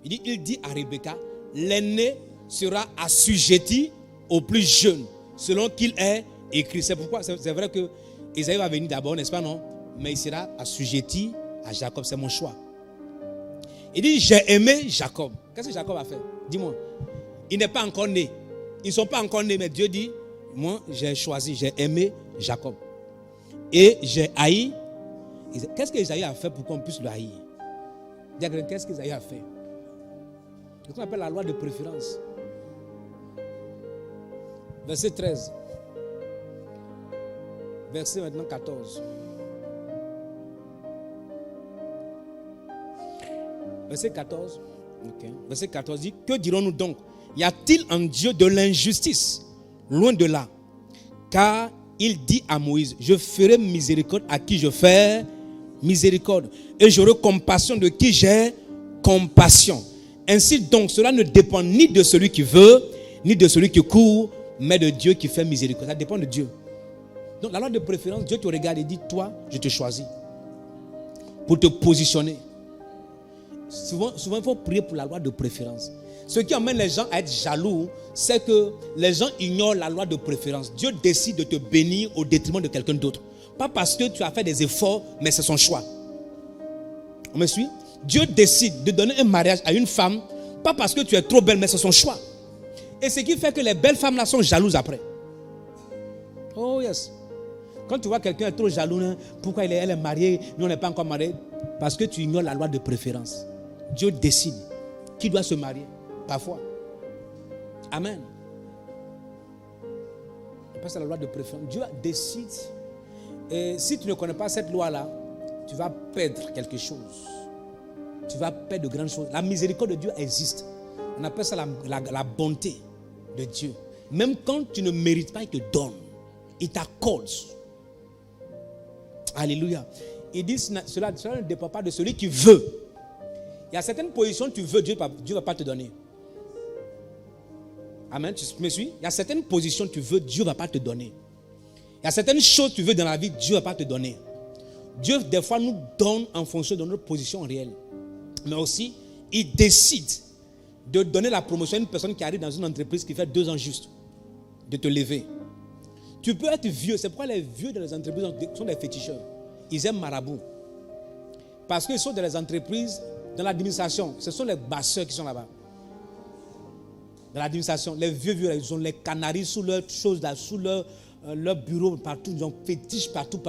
Speaker 3: il dit à Rebecca, l'aîné sera assujetti au plus jeune, selon qu'il est écrit. C'est pourquoi, c'est vrai que Isaïe va venir d'abord, n'est-ce pas, non? Mais il sera assujetti à Jacob, c'est mon choix. Il dit, j'ai aimé Jacob. Qu'est-ce que Jacob a fait? Dis-moi. Il n'est pas encore né. Ils ne sont pas encore nés, mais Dieu dit, moi, j'ai choisi, j'ai aimé Jacob. Et j'ai haï Qu'est-ce qu'Isaïe a fait pour qu'on puisse le haïr? Qu'est-ce qu'Isaïe a fait? C'est ce qu'on appelle la loi de préférence. Verset 13. Verset maintenant 14. Verset 14. Okay. Verset 14 dit, que dirons-nous donc? Y a-t-il en Dieu de l'injustice? Loin de là. Car il dit à Moïse, je ferai miséricorde à qui je fais miséricorde. Et j'aurai compassion de qui j'ai compassion. Ainsi donc, cela ne dépend ni de celui qui veut, ni de celui qui court, mais de Dieu qui fait miséricorde. Ça dépend de Dieu. Donc la loi de préférence, Dieu te regarde et dit, toi, je te choisis. Pour te positionner. Souvent, il faut prier pour la loi de préférence. Ce qui amène les gens à être jaloux, c'est que les gens ignorent la loi de préférence. Dieu décide de te bénir au détriment de quelqu'un d'autre. Pas parce que tu as fait des efforts, mais c'est son choix. On me suit? Dieu décide de donner un mariage à une femme, pas parce que tu es trop belle, mais c'est son choix. Et ce qui fait que les belles femmes là sont jalouses après. Oh yes. Quand tu vois quelqu'un trop jaloux, pourquoi elle est mariée, nous on n'est pas encore mariés? Parce que tu ignores la loi de préférence. Dieu décide qui doit se marier. Parfois. Amen. C'est la loi de préférence. Dieu décide. Et si tu ne connais pas cette loi-là, tu vas perdre quelque chose. Tu vas perdre de grandes choses. La miséricorde de Dieu existe. On appelle ça la bonté de Dieu. Même quand tu ne mérites pas, il te donne. Il t'accorde. Alléluia. Il dit cela ne dépend pas de celui qui veut. Il y a certaines positions que tu veux, Dieu ne va pas te donner. Amen, tu me suis? Il y a certaines positions que tu veux, Dieu ne va pas te donner. Il y a certaines choses que tu veux dans la vie, Dieu ne va pas te donner. Dieu, des fois, nous donne en fonction de notre position réelle. Mais aussi, il décide de donner la promotion à une personne qui arrive dans une entreprise qui fait 2 ans juste. De te lever. Tu peux être vieux. C'est pourquoi les vieux dans les entreprises sont des féticheurs. Ils aiment marabout. Parce qu'ils sont dans les entreprises, dans l'administration. Ce sont les basseurs qui sont là-bas. Dans l'administration, les vieux, ils ont les canaris sous leurs choses, là, sous leur bureau, partout. Ils ont fétiche partout.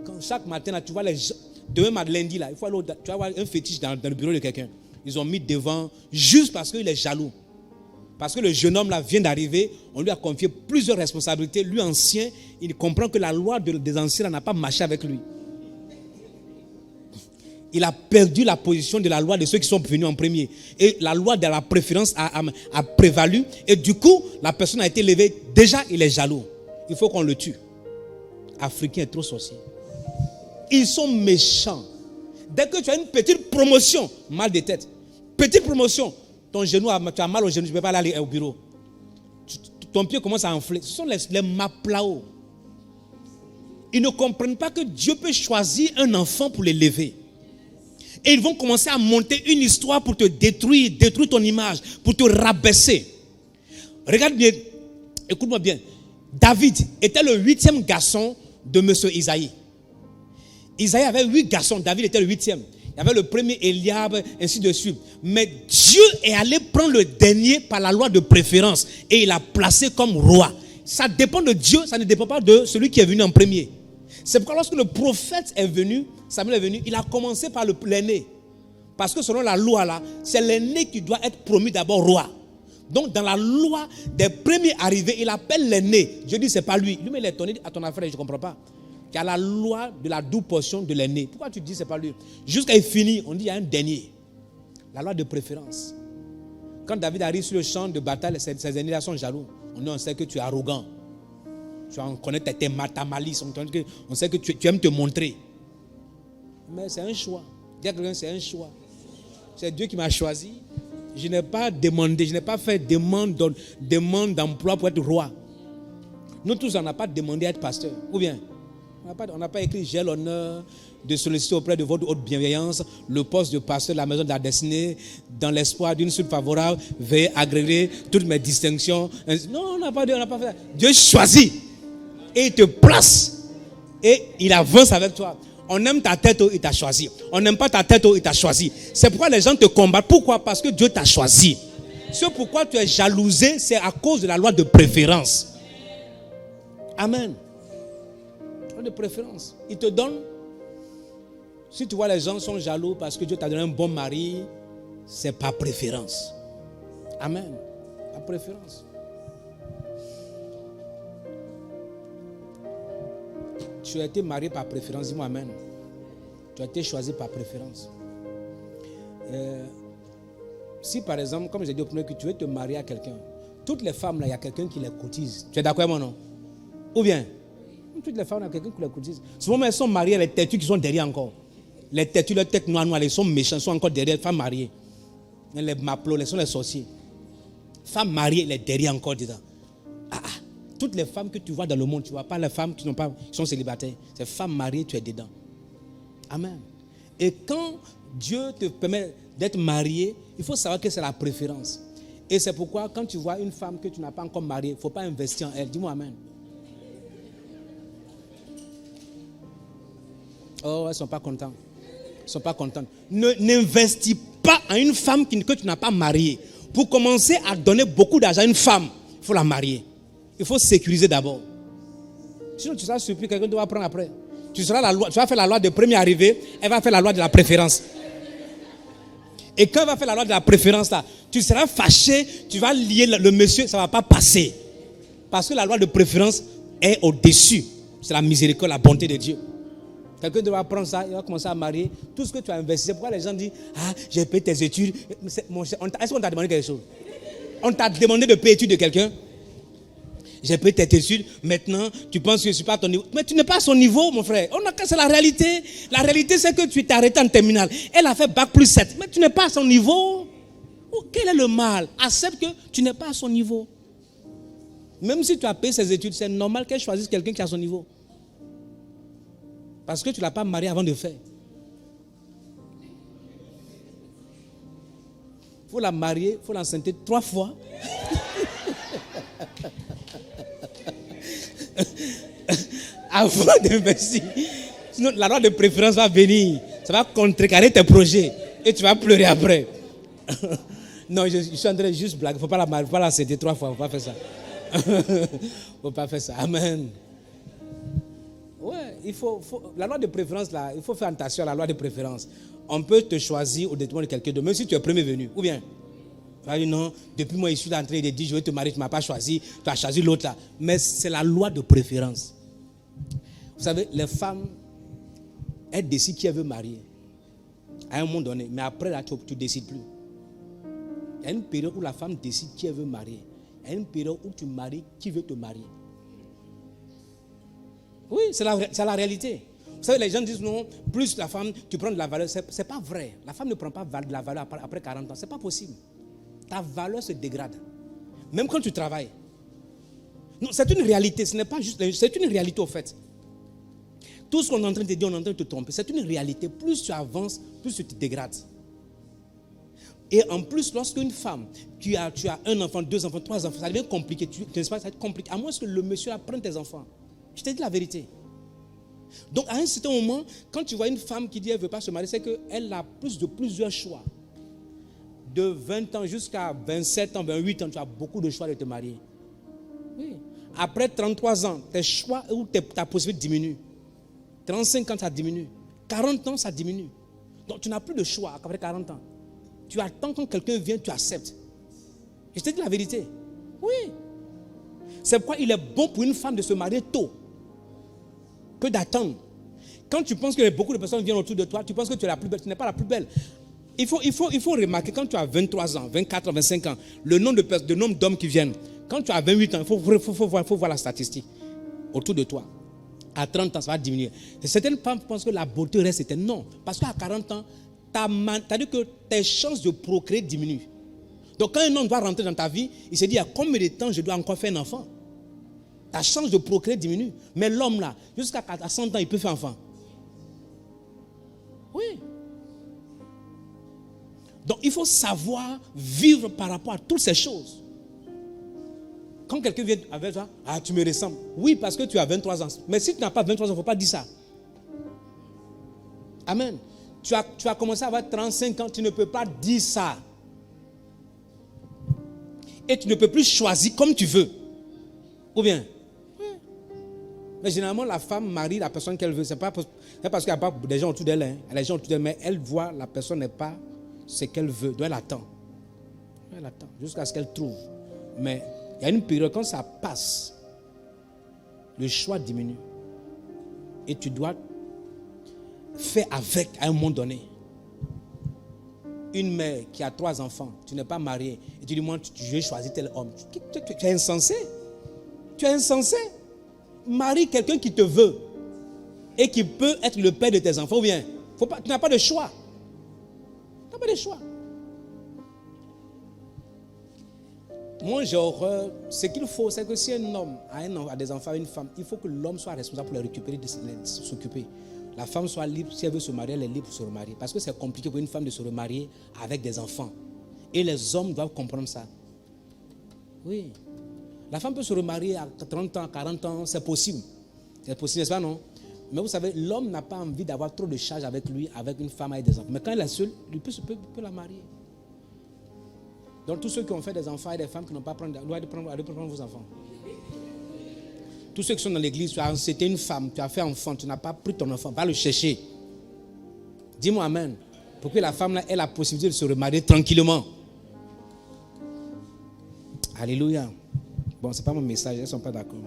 Speaker 3: Quand chaque matin, là, tu vois les gens. Demain, lundi, là, il faut aller, tu vas avoir un fétiche dans le bureau de quelqu'un. Ils ont mis devant, juste parce qu'il est jaloux. Parce que le jeune homme là vient d'arriver, on lui a confié plusieurs responsabilités. Lui, ancien, il comprend que la loi des anciens n'a pas marché avec lui. Il a perdu la position de la loi de ceux qui sont venus en premier. Et la loi de la préférence a prévalu. Et du coup, la personne a été levée. Déjà, il est jaloux. Il faut qu'on le tue. Africain est trop sorcier. Ils sont méchants. Dès que tu as une petite promotion, mal de tête. Petite promotion, ton genou, tu as mal au genou, tu ne peux pas aller au bureau. Ton pied commence à enfler. Ce sont les maplao. Ils ne comprennent pas que Dieu peut choisir un enfant pour l'élever. Et ils vont commencer à monter une histoire pour te détruire ton image, pour te rabaisser. Regarde bien, écoute-moi bien. David était le 8e garçon de monsieur Isaïe. Isaïe avait 8 garçons, David était le 8e. Il y avait le premier Eliab, ainsi de suite. Mais Dieu est allé prendre le dernier par la loi de préférence et il l'a placé comme roi. Ça dépend de Dieu, ça ne dépend pas de celui qui est venu en premier. C'est pourquoi lorsque le prophète est venu, Samuel est venu, il a commencé par l'aîné. Parce que selon la loi là, c'est l'aîné qui doit être promu d'abord roi. Donc dans la loi des premiers arrivés, il appelle l'aîné. Dieu dit c'est pas lui. Lui mais il est étonné à ton affaire, je ne comprends pas. Il y a la loi de la double portion de l'aîné. Pourquoi tu dis c'est pas lui? Jusqu'à il finit, on dit il y a un dernier. La loi de préférence. Quand David arrive sur le champ de bataille, ses ennemis là sont jaloux. On sait que tu es arrogant. On connaît ta malice. On sait que tu aimes te montrer. Mais c'est un choix. Dire à quelqu'un c'est un choix. C'est Dieu qui m'a choisi. Je n'ai pas demandé, je n'ai pas fait demande d'emploi pour être roi. Nous tous, on n'a pas demandé à être pasteur. Ou bien, on n'a pas écrit j'ai l'honneur de solliciter auprès de votre haute bienveillance le poste de pasteur de la maison de la destinée dans l'espoir d'une suite favorable, veuillez agréger toutes mes distinctions. Non, on n'a pas fait ça. Dieu choisit et il te place et il avance avec toi. On aime ta tête, il t'a choisi. On n'aime pas ta tête, il t'a choisi. C'est pourquoi les gens te combattent. Pourquoi? Parce que Dieu t'a choisi. Ce pourquoi tu es jalousé, c'est à cause de la loi de préférence. Amen. Loi de préférence. Il te donne Si tu vois les gens sont jaloux parce que Dieu t'a donné un bon mari, c'est par préférence. Amen. Par préférence. Tu as été marié par préférence, dis-moi amen. Tu as été choisi par préférence. Si par exemple, comme j'ai dit au premier, que tu veux te marier à quelqu'un, toutes les femmes là, il y a quelqu'un qui les cotise. Tu es d'accord avec moi, non? Ou bien, toutes les femmes, il y a quelqu'un qui les cotise. Souvent, elles sont mariées, les têtus qui sont derrière encore. Les têtus, leur tête noire, ils sont méchants, ils sont encore derrière, les femmes mariées. Les maplots, les sont les sorciers. Femmes mariées, les derrière encore dedans. Toutes les femmes que tu vois dans le monde, tu ne vois pas les femmes qui sont célibataires. Ces femmes mariées, tu es dedans. Amen. Et quand Dieu te permet d'être marié, il faut savoir que c'est la préférence. Et c'est pourquoi quand tu vois une femme que tu n'as pas encore mariée, il ne faut pas investir en elle. Dis-moi amen. Oh, elles ne sont pas contentes. Elles ne sont pas contentes. N'investis pas en une femme que tu n'as pas mariée. Pour commencer à donner beaucoup d'argent à une femme, il faut la marier. Il faut sécuriser d'abord. Sinon, tu seras surpris, quelqu'un doit prendre après. Tu vas faire la loi de premier arrivé, elle va faire la loi de la préférence. Et quand elle va faire la loi de la préférence, là, tu seras fâché, tu vas lier le monsieur, ça ne va pas passer. Parce que la loi de préférence est au-dessus. C'est la miséricorde, la bonté de Dieu. Quelqu'un doit prendre ça, il va commencer à marier. Tout ce que tu as investi, c'est pourquoi les gens disent, j'ai payé tes études. Est-ce qu'on t'a demandé quelque chose? On t'a demandé de payer les études de quelqu'un? J'ai payé tes études, maintenant tu penses que je ne suis pas à ton niveau. Mais tu n'es pas à son niveau, mon frère. C'est la réalité. La réalité, c'est que tu t'es arrêté en terminale. Elle a fait bac plus 7. Mais tu n'es pas à son niveau. Quel est le mal? Accepte que tu n'es pas à son niveau. Même si tu as payé ses études, c'est normal qu'elle choisisse quelqu'un qui est à son niveau. Parce que tu ne l'as pas marié avant de faire. Il faut la marier, il faut l'enceinter 3 fois. Avant d'investir. Sinon, la loi de préférence va venir. Ça va contrecarrer tes projets. Et tu vas pleurer après. Non, je suis en train de juste blague. Il ne faut pas la marier, il ne faut pas l'enceinter 3 fois. Il ne faut pas faire ça. Il ne faut pas faire ça. Amen. Ouais, la loi de préférence, là, il faut faire attention à la loi de préférence. On peut te choisir au détriment de quelqu'un d'autre, même si tu es premier venu. Ou bien, tu vas dire non, depuis moi, je suis en train de dire, je vais te marier, tu ne m'as pas choisi, tu as choisi l'autre là. Mais c'est la loi de préférence. Vous savez, les femmes, elles décident qui elles veulent marier. À un moment donné. Mais après, là, tu ne décides plus. Il y a une période où la femme décide qui elle veut marier. Il y a une période où tu maries qui veut te marier. Oui, c'est la réalité. Vous savez, les gens disent non, plus la femme, tu prends de la valeur. Ce n'est pas vrai. La femme ne prend pas de la valeur après 40 ans. Ce n'est pas possible. Ta valeur se dégrade. Même quand tu travailles. Non, c'est une réalité. Ce n'est pas juste. C'est une réalité au fait. Tout ce qu'on est en train de dire, on est en train de te tromper. C'est une réalité. Plus tu avances, plus tu te dégrades. Et en plus, lorsqu'une femme, tu as un enfant, 2 enfants, 3 enfants, ça devient compliqué. Ça va être compliqué. À moins que le monsieur apprenne tes enfants. Je te dis la vérité. Donc, à un certain moment, quand tu vois une femme qui dit qu'elle ne veut pas se marier, c'est qu'elle a plusieurs choix. De 20 ans jusqu'à 27 ans, 28 ans, tu as beaucoup de choix de te marier. Oui. Après 33 ans, tes choix ou ta possibilité diminue. 35 ans, ça diminue. 40 ans, ça diminue. Donc, tu n'as plus de choix après 40 ans. Tu attends quand quelqu'un vient, tu acceptes. Je te dis la vérité. Oui. C'est pourquoi il est bon pour une femme de se marier tôt que d'attendre. Quand tu penses que beaucoup de personnes viennent autour de toi, tu penses que tu es la plus belle. Tu n'es pas la plus belle. Il faut remarquer, quand tu as 23 ans, 24 ans, 25 ans, le nombre d'hommes qui viennent. Quand tu as 28 ans, il faut voir la statistique autour de toi. À 30 ans, ça va diminuer. Certaines femmes pensent que la beauté reste éternelle. Non, parce qu'à 40 ans, tu as dit que tes chances de procréer diminuent. Donc quand un homme doit rentrer dans ta vie, il se dit, à combien de temps je dois encore faire un enfant? Ta chance de procréer diminue. Mais l'homme là, jusqu'à 100 ans, il peut faire enfant. Oui. Donc il faut savoir vivre par rapport à toutes ces choses. Quand quelqu'un vient avec toi, tu me ressembles. Oui, parce que tu as 23 ans. Mais si tu n'as pas 23 ans, il ne faut pas dire ça. Amen. Tu as commencé à avoir 35 ans, tu ne peux pas dire ça. Et tu ne peux plus choisir comme tu veux. Ou bien? Mais généralement, la femme marie la personne qu'elle veut. C'est pas parce qu'il n'y a pas des gens autour d'elle. Hein. Elle a des gens autour d'elle, mais elle voit la personne n'est pas ce qu'elle veut. Donc elle attend. Elle attend jusqu'à ce qu'elle trouve. Mais il y a une période, quand ça passe, le choix diminue. Et tu dois faire avec à un moment donné. Une mère qui a 3 enfants, tu n'es pas marié, et tu dis, moi, je vais choisir tel homme. Tu es insensé. Tu es insensé. Marie quelqu'un qui te veut et qui peut être le père de tes enfants. Ou bien, tu n'as pas de choix. Tu n'as pas de choix. Moi, j'ai horreur. Ce qu'il faut, c'est que si un homme a des enfants, une femme, il faut que l'homme soit responsable pour les récupérer, de s'occuper. La femme soit libre. Si elle veut se marier, elle est libre pour se remarier. Parce que c'est compliqué pour une femme de se remarier avec des enfants. Et les hommes doivent comprendre ça. Oui. La femme peut se remarier à 30 ans, 40 ans, c'est possible. C'est possible, n'est-ce pas, non? Mais vous savez, l'homme n'a pas envie d'avoir trop de charges avec lui, avec une femme, avec des enfants. Mais quand elle est seule, il peut la marier. Donc tous ceux qui ont fait des enfants et des femmes qui n'ont pas prendre, doivent prendre vos enfants. Tous ceux qui sont dans l'église, c'était une femme, tu as fait enfant, tu n'as pas pris ton enfant, va le chercher. Dis-moi amen. Pour que la femme là ait la possibilité de se remarier tranquillement. Alléluia. Bon, ce n'est pas mon message, elles ne sont pas d'accord.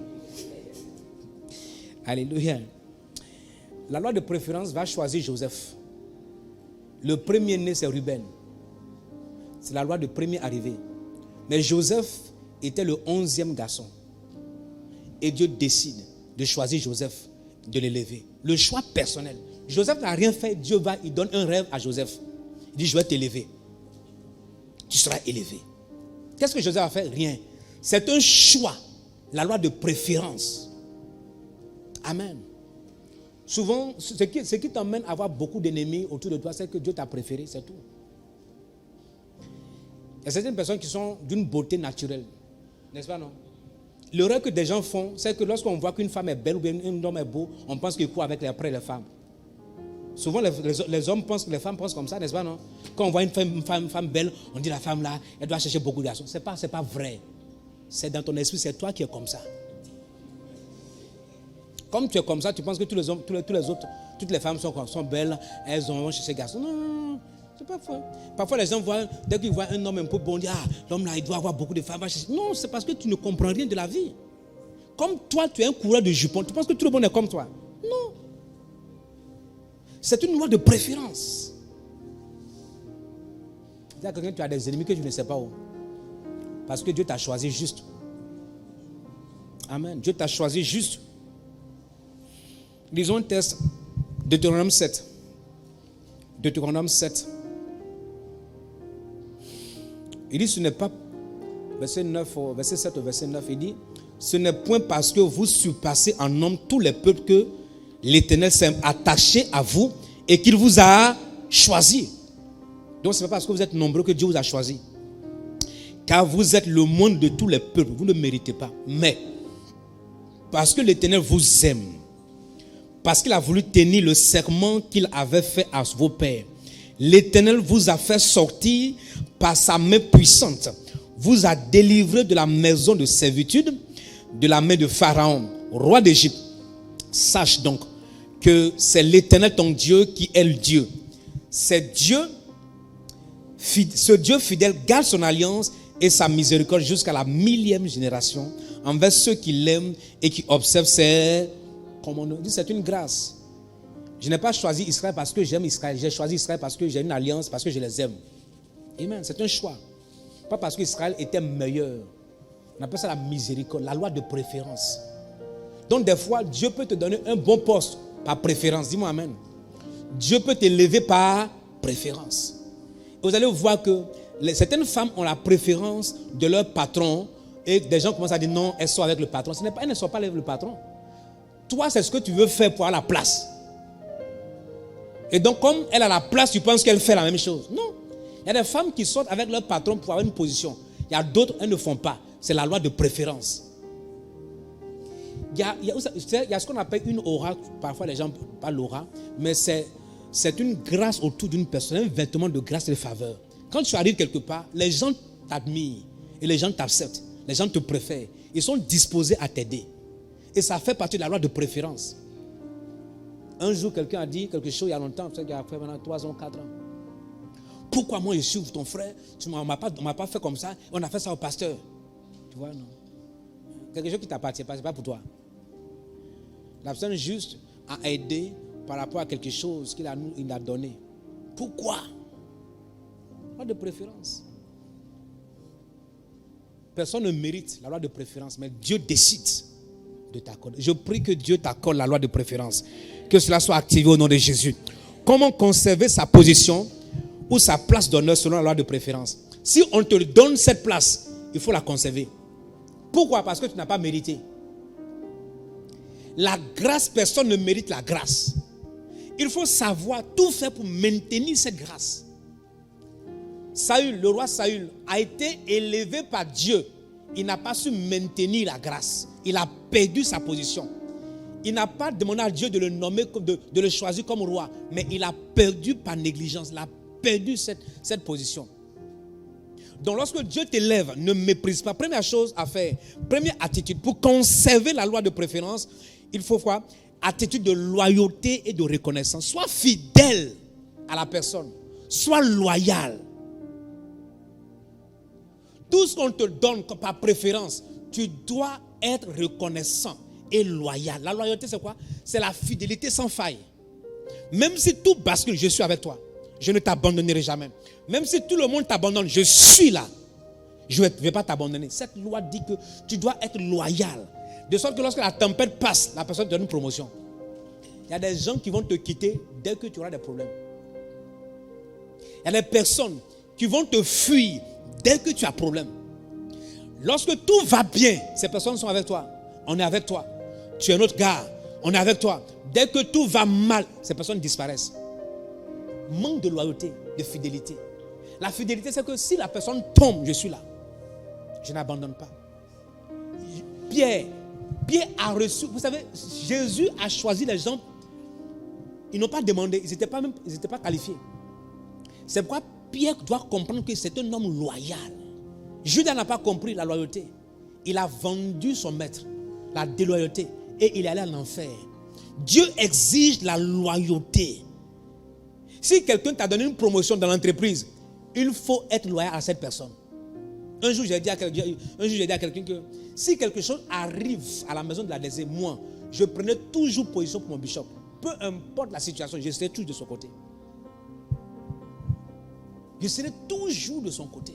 Speaker 3: Alléluia. La loi de préférence va choisir Joseph. Le premier-né, c'est Ruben. C'est la loi de premier arrivé. Mais Joseph était le 11e garçon. Et Dieu décide de choisir Joseph, de l'élever. Le choix personnel. Joseph n'a rien fait. Dieu il donne un rêve à Joseph. Il dit, je vais t'élever. Tu seras élevé. Qu'est-ce que Joseph a fait? Rien. C'est un choix. La loi de préférence. Amen. Souvent, ce qui t'emmène à avoir beaucoup d'ennemis autour de toi, c'est que Dieu t'a préféré, c'est tout. Il y a certaines personnes qui sont d'une beauté naturelle. N'est-ce pas, non? L'erreur que des gens font, c'est que lorsqu'on voit qu'une femme est belle ou bien un homme est beau, on pense qu'il court après les femmes. Souvent, les hommes pensent que les femmes pensent comme ça, n'est-ce pas, non? Quand on voit une femme belle, on dit la femme là, elle doit chercher beaucoup de garçons. C'est pas vrai. C'est dans ton esprit, c'est toi qui es comme ça. Comme tu es comme ça, tu penses que tous les hommes, toutes les femmes sont belles, elles vont chercher garçons. Non, c'est pas faux. Parfois les gens voient, dès qu'ils voient un homme un peu bon, on dit, l'homme là, il doit avoir beaucoup de femmes. Non, c'est parce que tu ne comprends rien de la vie. Comme toi, tu es un coureur de jupons, tu penses que tout le monde est comme toi. Non. C'est une loi de préférence. Dis à quelqu'un, tu as des ennemis que tu ne sais pas où. Parce que Dieu t'a choisi juste. Amen. Dieu t'a choisi juste. Lisons un texte, Deutéronome 7. Deutéronome 7. Il dit, ce n'est pas, verset 7 au verset 9, il dit, ce n'est point parce que vous surpassez en nombre tous les peuples que l'Éternel s'est attaché à vous et qu'il vous a choisi. Donc ce n'est pas parce que vous êtes nombreux que Dieu vous a choisi. Car vous êtes le moindre de tous les peuples, vous ne méritez pas. Mais, parce que l'Éternel vous aime, parce qu'il a voulu tenir le serment qu'il avait fait à vos pères, l'Éternel vous a fait sortir par sa main puissante, vous a délivré de la maison de servitude, de la main de Pharaon, roi d'Égypte. Sache donc que c'est l'Éternel ton Dieu qui est le Dieu. C'est Dieu, ce Dieu fidèle garde son alliance et sa miséricorde jusqu'à la 1000e génération envers ceux qui l'aiment et qui observent ses commandements. C'est une grâce. Je n'ai pas choisi Israël parce que j'aime Israël. J'ai choisi Israël parce que j'ai une alliance, parce que je les aime. Amen. C'est un choix. Pas parce qu'Israël était meilleur. On appelle ça la miséricorde, la loi de préférence. Donc des fois, Dieu peut te donner un bon poste par préférence. Dis-moi amen. Dieu peut t'élever par préférence. Et vous allez voir que certaines femmes ont la préférence de leur patron et des gens commencent à dire non, elles sont avec le patron. Elles ne sont pas avec le patron. Toi, c'est ce que tu veux faire pour avoir la place. Et donc, comme elle a la place, tu penses qu'elle fait la même chose. Non. Il y a des femmes qui sortent avec leur patron pour avoir une position. Il y a d'autres, elles ne font pas. C'est la loi de préférence. Il y a ce qu'on appelle une aura. Parfois, les gens parlent l'aura. Mais c'est une grâce autour d'une personne, un vêtement de grâce et de faveur. Quand tu arrives quelque part, les gens t'admirent et les gens t'acceptent. Les gens te préfèrent. Ils sont disposés à t'aider. Et ça fait partie de la loi de préférence. Un jour, quelqu'un a dit quelque chose il y a longtemps, il y a maintenant 3 ans, 4 ans. Pourquoi moi je suis ton frère? On ne m'a pas fait comme ça, on a fait ça au pasteur. Tu vois, non? Quelque chose qui t'appartient pas, ce n'est pas pour toi. La personne juste a aidé par rapport à quelque chose qu'il a donné. Pourquoi? Loi de préférence. Personne ne mérite la loi de préférence, mais Dieu décide de t'accorder. Je prie que Dieu t'accorde la loi de préférence. Que cela soit activé au nom de Jésus. Comment conserver sa position ou sa place d'honneur selon la loi de préférence? Si on te donne cette place, il faut la conserver. Pourquoi? Parce que tu n'as pas mérité. La grâce, personne ne mérite la grâce. Il faut savoir tout faire pour maintenir cette grâce. Saül, le roi Saül, a été élevé par Dieu. Il n'a pas su maintenir la grâce. Il a perdu sa position. Il n'a pas demandé à Dieu de le nommer, de le choisir comme roi. Mais il a perdu par négligence. Il a perdu cette position. Donc lorsque Dieu t'élève, ne méprise pas. Première chose à faire, première attitude, pour conserver la loi de préférence, il faut quoi? Attitude de loyauté et de reconnaissance. Sois fidèle à la personne. Sois loyal. Tout ce qu'on te donne par préférence, tu dois être reconnaissant et loyal. La loyauté, c'est quoi? C'est la fidélité sans faille. Même si tout bascule, je suis avec toi. Je ne t'abandonnerai jamais. Même si tout le monde t'abandonne, je suis là. Je ne vais pas t'abandonner. Cette loi dit que tu dois être loyal. De sorte que lorsque la tempête passe, la personne te donne une promotion. Il y a des gens qui vont te quitter dès que tu auras des problèmes. Il y a des personnes qui vont te fuir dès que tu as problème. Lorsque tout va bien, ces personnes sont avec toi. On est avec toi. Tu es notre gars. On est avec toi. Dès que tout va mal, ces personnes disparaissent. Manque de loyauté, de fidélité. La fidélité, c'est que si la personne tombe, je suis là. Je n'abandonne pas. Pierre a reçu, vous savez, Jésus a choisi les gens. Ils n'ont pas demandé, ils n'étaient pas qualifiés. C'est pourquoi Pierre doit comprendre que c'est un homme loyal. Judas n'a pas compris la loyauté. Il a vendu son maître, la déloyauté, et il est allé en enfer. Dieu exige la loyauté. Si quelqu'un t'a donné une promotion dans l'entreprise, il faut être loyal à cette personne. Un jour, j'ai dit à quelqu'un que si quelque chose arrive à la maison de la DG, moi, je prenais toujours position pour mon bishop. Peu importe la situation, je serai toujours de son côté. Je serai toujours de son côté.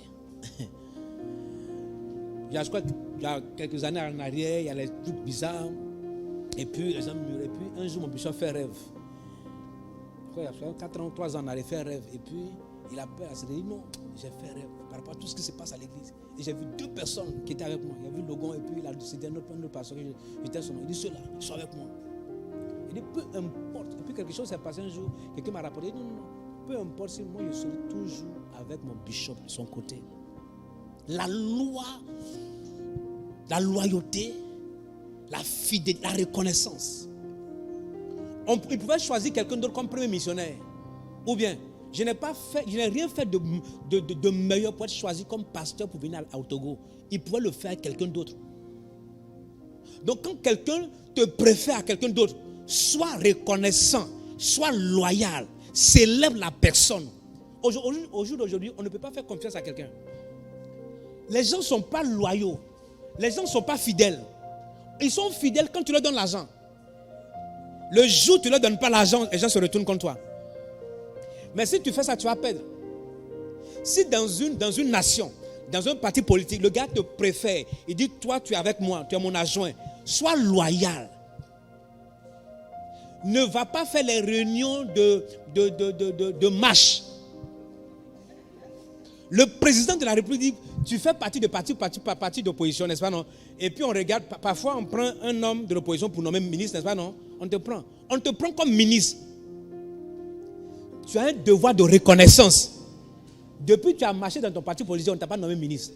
Speaker 3: Je crois qu'il y a quelques années en arrière, il y a des trucs bizarres. Et puis, les gens murent. Et puis, un jour, mon bishop fait rêve. Il y a 4 ans, 3 ans en arrière, il fait rêve. Et puis, il a peur. Il s'est dit non, j'ai fait rêve par rapport à tout ce qui se passe à l'église. Et j'ai vu 2 personnes qui étaient avec moi. Il y a vu Logon et puis c'était un autre pasteur. J'étais son nom. Il dit ceux-là, ils sont avec moi. Il dit peu importe. Et puis quelque chose s'est passé un jour. Quelqu'un m'a rapporté. Il dit non. Peu importe si moi je serai toujours avec mon bishop de son côté. La loi, la loyauté, la fidélité, la reconnaissance. Il pouvait choisir quelqu'un d'autre comme premier missionnaire. Ou bien, je n'ai rien fait de meilleur pour être choisi comme pasteur pour venir au Togo. Il pouvait le faire à quelqu'un d'autre. Donc quand quelqu'un te préfère à quelqu'un d'autre, sois reconnaissant, sois loyal, célèbre la personne. Au jour d'aujourd'hui, on ne peut pas faire confiance à quelqu'un. Les gens ne sont pas loyaux. Les gens ne sont pas fidèles. Ils sont fidèles quand tu leur donnes l'argent. Le jour où tu ne leur donnes pas l'argent, les gens se retournent contre toi. Mais si tu fais ça, tu vas perdre. Si dans une nation, dans un parti politique, le gars te préfère, il dit, toi, tu es avec moi, tu es mon adjoint, sois loyal. Ne va pas faire les réunions de marche. Le président de la République, tu fais partie de parti d'opposition, n'est-ce pas, non? Et puis on regarde, parfois on prend un homme de l'opposition pour nommer ministre, n'est-ce pas, non? On te prend comme ministre. Tu as un devoir de reconnaissance. Depuis que tu as marché dans ton parti politique, on ne t'a pas nommé ministre.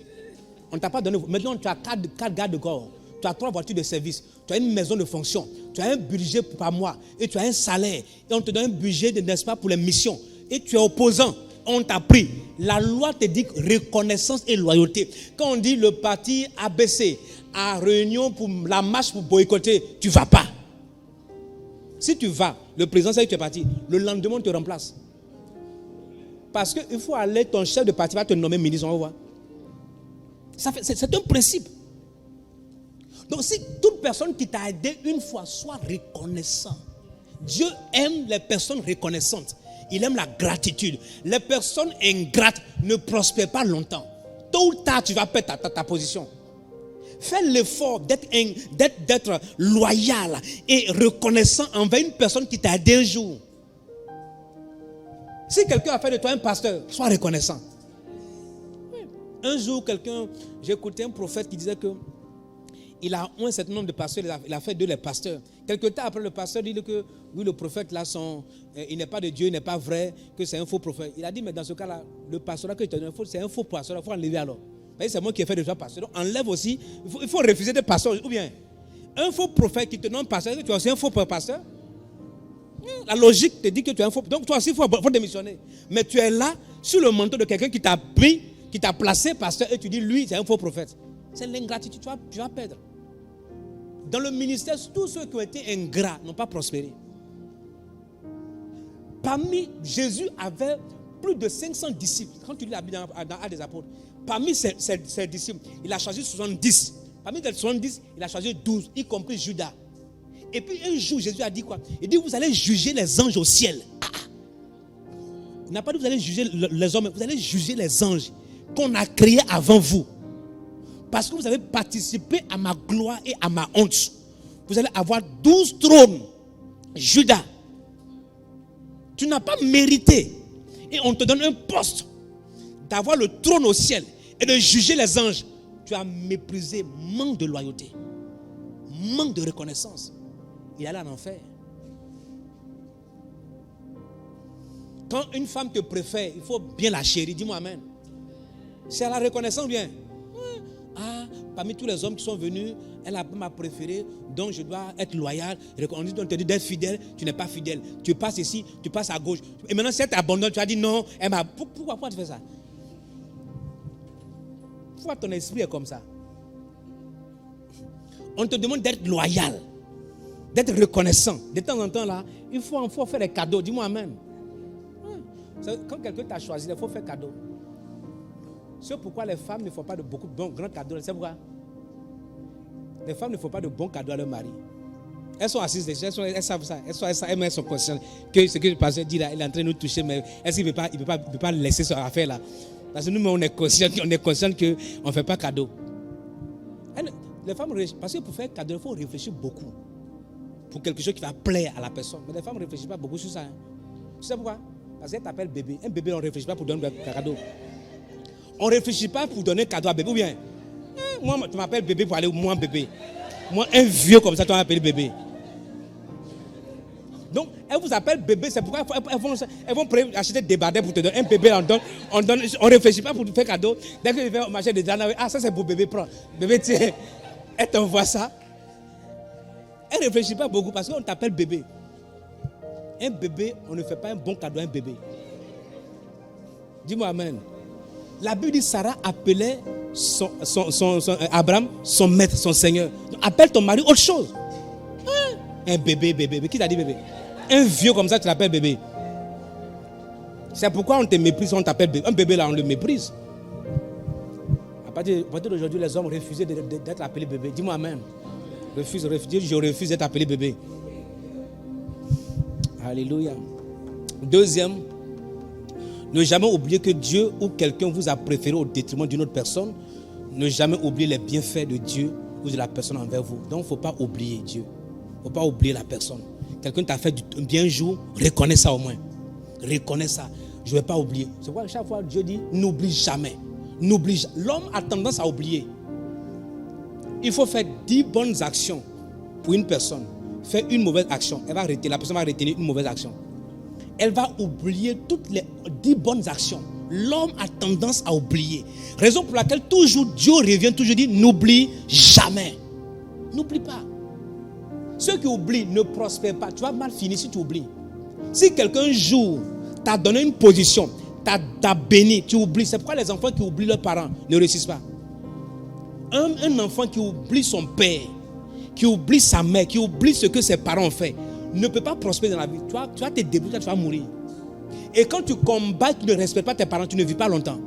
Speaker 3: On ne t'a pas donné. Maintenant, tu as 4 gardes de corps. Tu as 3 voitures de service. Tu as une maison de fonction. Tu as un budget par mois. Et tu as un salaire. Et on te donne un budget, n'est-ce pas, pour les missions. Et tu es opposant. On t'a pris. La loi te dit reconnaissance et loyauté. Quand on dit le parti ABC à réunion pour la marche pour boycotter, tu ne vas pas. Si tu vas, le président sait que tu es parti, le lendemain on te remplace. Parce qu'il faut aller, ton chef de parti va te nommer ministre, on va voir. C'est un principe. Donc si toute personne qui t'a aidé une fois, sois reconnaissant. Dieu aime les personnes reconnaissantes. Il aime la gratitude. Les personnes ingrates ne prospèrent pas longtemps. Tôt ou tard, tu vas perdre ta position. Fais l'effort d'être loyal et reconnaissant envers une personne qui t'a aidé un jour. Si quelqu'un a fait de toi un pasteur, sois reconnaissant. Un jour, j'ai écouté un prophète qui disait que il a un certain nombre de pasteurs, il a fait d'eux les pasteurs. Quelque temps après, le pasteur dit que oui, le prophète là, il n'est pas de Dieu, il n'est pas vrai, que c'est un faux prophète. Il a dit, mais dans ce cas-là, le pasteur que je te donne, c'est un faux pasteur, il faut enlever alors. C'est moi qui ai fait de toi pasteur. Donc enlève aussi, il faut refuser de pasteur. Ou bien, un faux prophète qui te nomme pasteur, tu es aussi un faux pasteur. La logique te dit que tu es un faux. Donc toi aussi, il faut démissionner. Mais tu es là, sur le manteau de quelqu'un qui t'a pris, qui t'a placé pasteur, et tu dis, lui, c'est un faux prophète. C'est l'ingratitude, tu vas perdre. Dans le ministère, tous ceux qui ont été ingrats n'ont pas prospéré. Parmi, Jésus avait plus de 500 disciples. Quand tu lis la Bible dans Actes des Apôtres, parmi ses disciples, il a choisi 70. Parmi les 70, il a choisi 12, y compris Judas. Et puis un jour, Jésus a dit quoi? Il dit, vous allez juger les anges au ciel. Il n'a pas dit vous allez juger les hommes, vous allez juger les anges qu'on a créés avant vous. Parce que vous avez participé à ma gloire et à ma honte. Vous allez avoir 12 trônes. Judas, tu n'as pas mérité. Et on te donne un poste d'avoir le trône au ciel et de juger les anges. Tu as méprisé, manque de loyauté, manque de reconnaissance. Il allait en enfer. Quand une femme te préfère, il faut bien la chérir. Dis-moi amen. C'est à la reconnaissance bien. Parmi tous les hommes qui sont venus, elle m'a préféré, donc je dois être loyal. On te dit d'être fidèle, tu n'es pas fidèle. Tu passes ici, tu passes à gauche. Et maintenant, si elle t'abandonne, tu as dit non, elle m'a. Pourquoi tu fais ça? Pourquoi ton esprit est comme ça? On te demande d'être loyal, d'être reconnaissant. De temps en temps, là, il faut faire des cadeaux. Dis-moi amen. Quand quelqu'un t'a choisi, il faut faire cadeau. C'est pourquoi les femmes ne font pas de beaucoup de grands cadeaux. C'est pourquoi les femmes ne font pas de bons cadeaux à leur mari. Elles sont assises, elles savent ça. Elles sont conscientes que ce que le pasteur dit là, il est en train de nous toucher, mais est-ce qu'il ne peut pas laisser cette affaire là? Parce que nous, on est conscient qu'on ne fait pas cadeau. Les femmes, parce que pour faire cadeau, il faut réfléchir beaucoup. Pour quelque chose qui va plaire à la personne. Mais les femmes ne réfléchissent pas beaucoup sur ça. Tu sais pourquoi? Parce qu'elles t'appellent bébé. Un bébé, on ne réfléchit pas pour donner un cadeau. On ne réfléchit pas pour donner un cadeau à bébé. Ou bien, moi, tu m'appelles bébé pour aller où moi, bébé. Moi, un vieux comme ça, tu m'appelles bébé. Donc, elles vous appellent bébé, c'est pourquoi elles vont acheter des bardets pour te donner un bébé. On ne réfléchit pas pour te faire cadeau. Dès que tu fais marcher des gens, ça c'est pour bébé, prends. Bébé, tiens, elle t'envoie ça. Elle ne réfléchit pas beaucoup parce qu'on t'appelle bébé. Un bébé, on ne fait pas un bon cadeau à un bébé. Dis-moi amen. La Bible dit Sarah appelait Abraham son maître, son seigneur. Donc, appelle ton mari autre chose. Un bébé. Qui t'a dit bébé? Un vieux comme ça, tu l'appelles bébé. C'est pourquoi on te méprise, on t'appelle bébé. Un bébé là, on le méprise. À partir d'aujourd'hui, les hommes refusent d'être appelés bébé. Dis-moi amen. Je refuse d'être appelé bébé. Alléluia. Deuxième, ne jamais oublier que Dieu ou quelqu'un vous a préféré au détriment d'une autre personne. Ne jamais oublier les bienfaits de Dieu ou de la personne envers vous. Donc, il ne faut pas oublier Dieu. Il ne faut pas oublier la personne. Quelqu'un t'a fait un bien jour, reconnais ça au moins. Reconnais ça. Je ne vais pas oublier. C'est pourquoi chaque fois Dieu dit, n'oublie jamais. L'homme a tendance à oublier. Il faut faire 10 bonnes actions pour une personne. Faire une mauvaise action. La personne va retenir une mauvaise action. Elle va oublier toutes les 10 bonnes actions. L'homme a tendance à oublier. Raison pour laquelle toujours Dieu revient, toujours dit, n'oublie jamais. N'oublie pas. Ceux qui oublient ne prospèrent pas. Tu vas mal finir si tu oublies. Si quelqu'un un jour t'a donné une position, t'a béni, tu oublies. C'est pourquoi les enfants qui oublient leurs parents ne réussissent pas. Un enfant qui oublie son père, qui oublie sa mère, qui oublie ce que ses parents ont fait, ne peut pas prospérer dans la vie. Tu vas te débrouiller, tu vas mourir. Et quand tu combats, tu ne respectes pas tes parents, tu ne vis pas longtemps.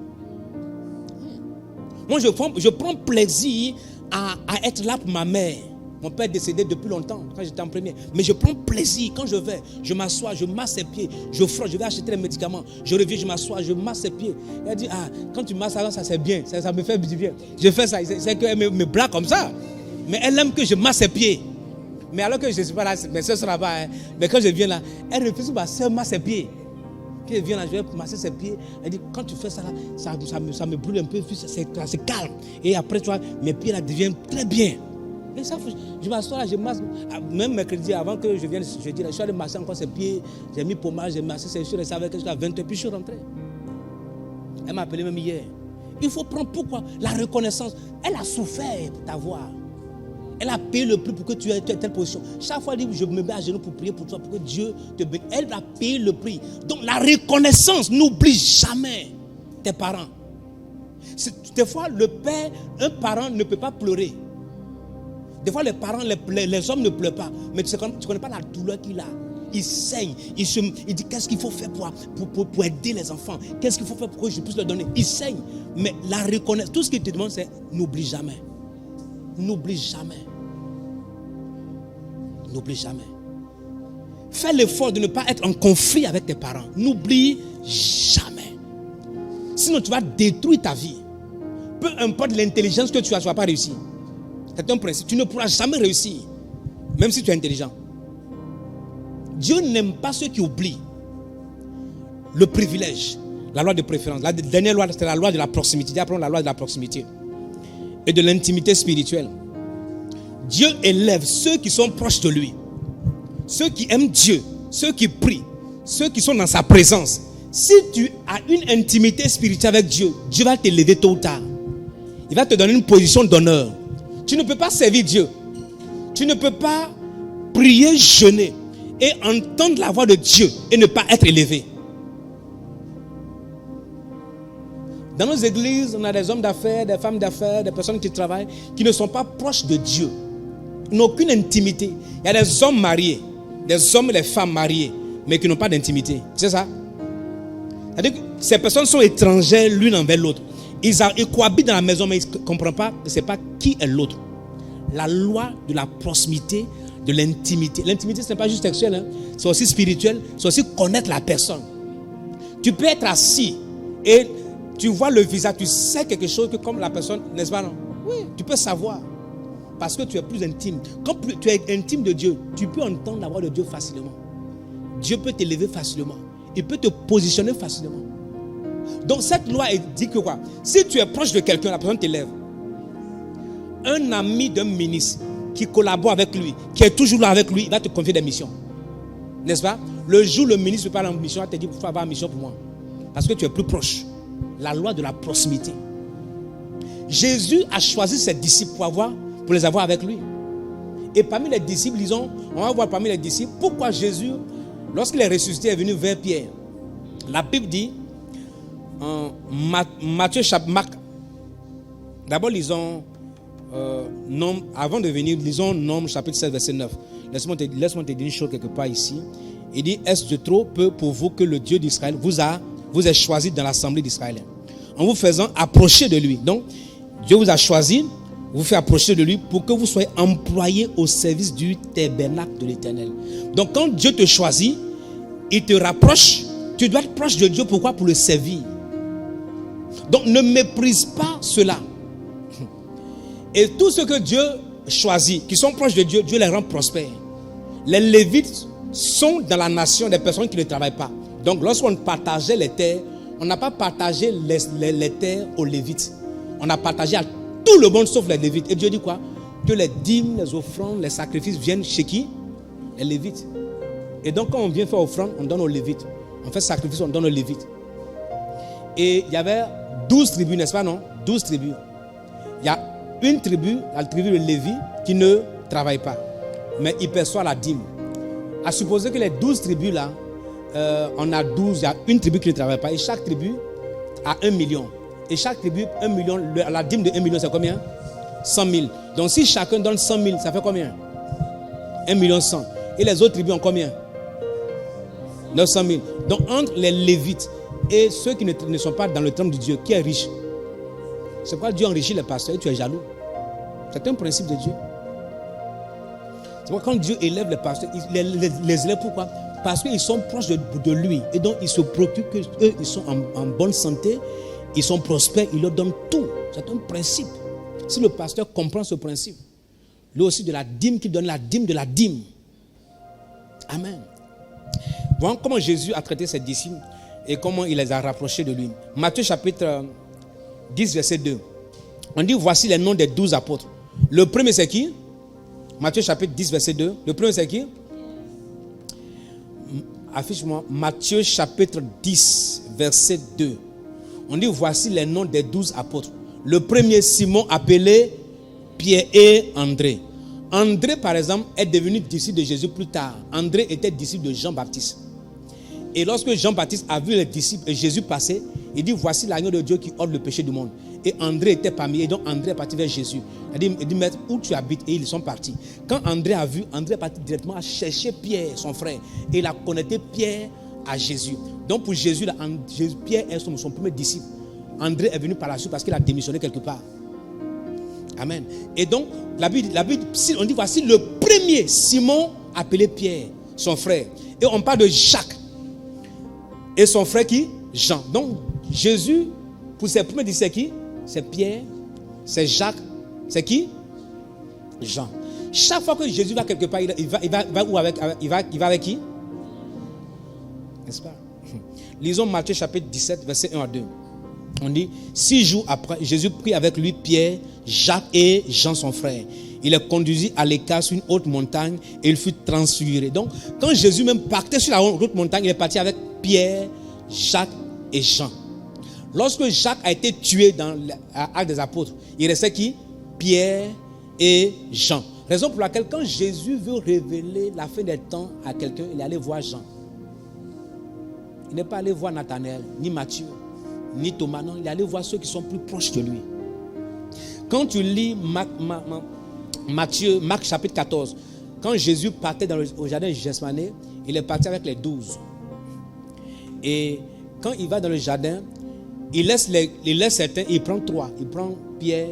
Speaker 3: Moi, je prends plaisir à être là pour ma mère. Mon père est décédé depuis longtemps, quand j'étais en première. Mais je prends plaisir quand je vais. Je m'assois, je masse ses pieds. Je frotte, je vais acheter les médicaments. Je reviens, je m'assois, je masse ses pieds. Elle dit, quand tu masses ça c'est bien. Ça me fait du bien. Je fais ça. C'est qu'elle me blague comme ça. Mais elle aime que je masse ses pieds. Mais alors que je ne suis pas là, mes soeurs sont là-bas. Mais quand je viens là, elle refuse ma soeur masse ses pieds. Quand elle vient là, je vais masser ses pieds. Elle dit, quand tu fais ça là, ça me brûle un peu. C'est calme. Et après, tu vois, mes pieds là deviennent très bien. Et ça, je m'assois là, je masse. Même mercredi, avant que je vienne, je suis allé masser encore ses pieds. J'ai mis pommade, j'ai massé ses cheveux. Elle savait que jusqu'à 20h, puis je suis rentré. Elle m'a appelé même hier. Il faut prendre pourquoi? La reconnaissance. Elle a souffert pour t'avoir. Elle a payé le prix pour que tu aies telle position. Chaque fois, elle dit, je me mets à genoux pour prier pour toi, pour que Dieu te bénisse. Elle a payé le prix. Donc la reconnaissance, n'oublie jamais tes parents. Des fois, un parent ne peut pas pleurer. Des fois, les parents, les hommes ne pleurent pas. Mais tu ne connais pas la douleur qu'il a. Il saigne. Il dit, qu'est-ce qu'il faut faire pour aider les enfants? Qu'est-ce qu'il faut faire pour que je puisse leur donner? Il saigne. Mais la reconnaissance, tout ce qu'il te demande, c'est n'oublie jamais. N'oublie jamais. N'oublie jamais. Fais l'effort de ne pas être en conflit avec tes parents. N'oublie jamais. Sinon, tu vas détruire ta vie. Peu importe l'intelligence que tu as, tu ne vas pas réussir. C'est un principe. Tu ne pourras jamais réussir, même si tu es intelligent. Dieu n'aime pas ceux qui oublient le privilège, la loi de préférence. La dernière loi, c'est la loi de la proximité. Appelons la loi de la proximité et de l'intimité spirituelle. Dieu élève ceux qui sont proches de lui, ceux qui aiment Dieu, ceux qui prient, ceux qui sont dans sa présence. Si tu as une intimité spirituelle avec Dieu, Dieu va t'élever tôt ou tard. Il va te donner une position d'honneur. Tu ne peux pas servir Dieu. Tu ne peux pas prier, jeûner et entendre la voix de Dieu et ne pas être élevé. Dans nos églises, on a des hommes d'affaires, des femmes d'affaires, des personnes qui travaillent, qui ne sont pas proches de Dieu. Ils n'ont aucune intimité. Il y a des hommes mariés, des hommes et des femmes mariés, mais qui n'ont pas d'intimité. C'est ça? C'est-à-dire que ces personnes sont étrangères l'une envers l'autre. Ils cohabitent dans la maison, mais ils ne comprennent pas, ne savent pas qui est l'autre. La loi de la proximité, de l'intimité. L'intimité, ce n'est pas juste sexuel, hein? C'est aussi spirituel, c'est aussi connaître la personne. Tu peux être assis et tu vois le visage, tu sais quelque chose que comme la personne, n'est-ce pas, non? Oui, tu peux savoir. Parce que tu es plus intime. Quand tu es intime de Dieu, tu peux entendre la voix de Dieu facilement. Dieu peut t'élever facilement. Il peut te positionner facilement. Donc cette loi dit que quoi? Si tu es proche de quelqu'un, la personne t'élève. Un ami d'un ministre qui collabore avec lui, qui est toujours là avec lui, il va te confier des missions. N'est-ce pas? Le jour où le ministre part en mission, il va te dire, il faut avoir une mission pour moi. Parce que tu es plus proche. La loi de la proximité. Jésus a choisi ses disciples pour les avoir avec lui. Et parmi les disciples, disons, on va voir parmi les disciples, pourquoi Jésus, lorsqu'il est ressuscité, est venu vers Pierre. La Bible dit, en Matthieu chapitre Marc, d'abord lisons, avant de venir, lisons Nombre chapitre 16, verset 9. Laisse-moi te dire une chose quelque part ici. Il dit, est-ce de trop peu pour vous que le Dieu d'Israël vous ait choisi dans l'assemblée d'Israël, en vous faisant approcher de lui. Donc, Dieu vous a choisi, vous fait approcher de lui pour que vous soyez employés au service du tabernacle de l'Éternel. Donc, quand Dieu te choisit, il te rapproche. Tu dois être proche de Dieu. Pourquoi? Pour le servir. Donc, ne méprise pas cela. Et tous ceux que Dieu choisit, qui sont proches de Dieu, Dieu les rend prospères. Les Lévites sont dans la nation des personnes qui ne travaillent pas. Donc, lorsqu'on partageait les terres, on n'a pas partagé les terres aux Lévites. On a partagé à tout le monde sauf les Lévites. Et Dieu dit quoi? Que les dîmes, les offrandes, les sacrifices viennent chez qui? Les Lévites. Et donc, quand on vient faire offrande, on donne aux Lévites. On fait sacrifice, on donne aux Lévites. Et il y avait 12 tribus, n'est-ce pas, non? 12 tribus. Il y a une tribu, la tribu de Lévi, qui ne travaille pas. Mais il perçoit la dîme. À supposer que les 12 tribus là, on a 12, il y a une tribu qui ne travaille pas. Et chaque tribu a 1 million. Et chaque tribu, 1 million, la dîme de 1 million, c'est combien? 100 000. Donc si chacun donne 100 000, ça fait combien? 1 million 100. Et les autres tribus ont combien? 900 000. Donc entre les Lévites et ceux qui ne sont pas dans le temple de Dieu, qui est riche? C'est pourquoi Dieu enrichit les pasteurs et tu es jaloux. C'est un principe de Dieu. C'est pourquoi quand Dieu élève les pasteurs, il les élève pourquoi? Parce qu'ils sont proches de lui. Et donc il se préoccupe qu'eux, ils sont en bonne santé, ils sont prospères, il leur donne tout. C'est un principe. Si le pasteur comprend ce principe, lui aussi de la dîme qu'il donne, la dîme de la dîme. Amen. Voilà comment Jésus a traité ses disciples et comment il les a rapprochés de lui. Matthieu chapitre 10, verset 2. On dit, voici les noms des 12 apôtres. Le premier c'est qui? Matthieu chapitre 10, verset 2. Le premier c'est qui? Affiche-moi. Matthieu chapitre 10, verset 2. On dit, voici les noms des 12 apôtres. Le premier, Simon, appelé Pierre et André. André, par exemple, est devenu disciple de Jésus plus tard. André était disciple de Jean-Baptiste. Et lorsque Jean-Baptiste a vu les disciples et Jésus passer, il dit, voici l'agneau de Dieu qui ôte le péché du monde. Et André était parmi eux. Et donc André est parti vers Jésus. Il dit, maître, où tu habites? Et ils sont partis. Quand André a vu, André est parti directement à chercher Pierre, son frère. Et il a connecté Pierre à Jésus. Donc pour Jésus, Pierre est son premier disciple. André est venu par la suite parce qu'il a démissionné quelque part. Amen. Et donc, la Bible, on dit, voici le premier, Simon, appelé Pierre, son frère. Et on parle de Jacques. Et son frère qui? Jean. Donc, Jésus, pour ses premiers disciples, c'est qui? C'est Pierre, c'est Jacques, c'est qui? Jean. Chaque fois que Jésus va quelque part, il va où avec, il va avec qui? N'est-ce pas? Lisons Matthieu chapitre 17, verset 1 à 2. On dit, 6 jours après, Jésus prit avec lui Pierre, Jacques et Jean son frère. Il les conduisit à l'écart sur une haute montagne et il fut transfiguré. Donc, quand Jésus même partait sur la haute montagne, il est parti avec Pierre, Jacques et Jean. Lorsque Jacques a été tué dans l'Acte des Apôtres, il restait qui? Pierre et Jean. Raison pour laquelle quand Jésus veut révéler la fin des temps à quelqu'un, il est allé voir Jean. Il n'est pas allé voir Nathanaël, ni Matthieu, ni Thomas, non, il est allé voir ceux qui sont plus proches de lui. Quand tu lis Marc chapitre 14, quand Jésus partait au jardin de Gethsémani, il est parti avec les 12. Et quand il va dans le jardin, il laisse certains, il prend 3. Il prend Pierre,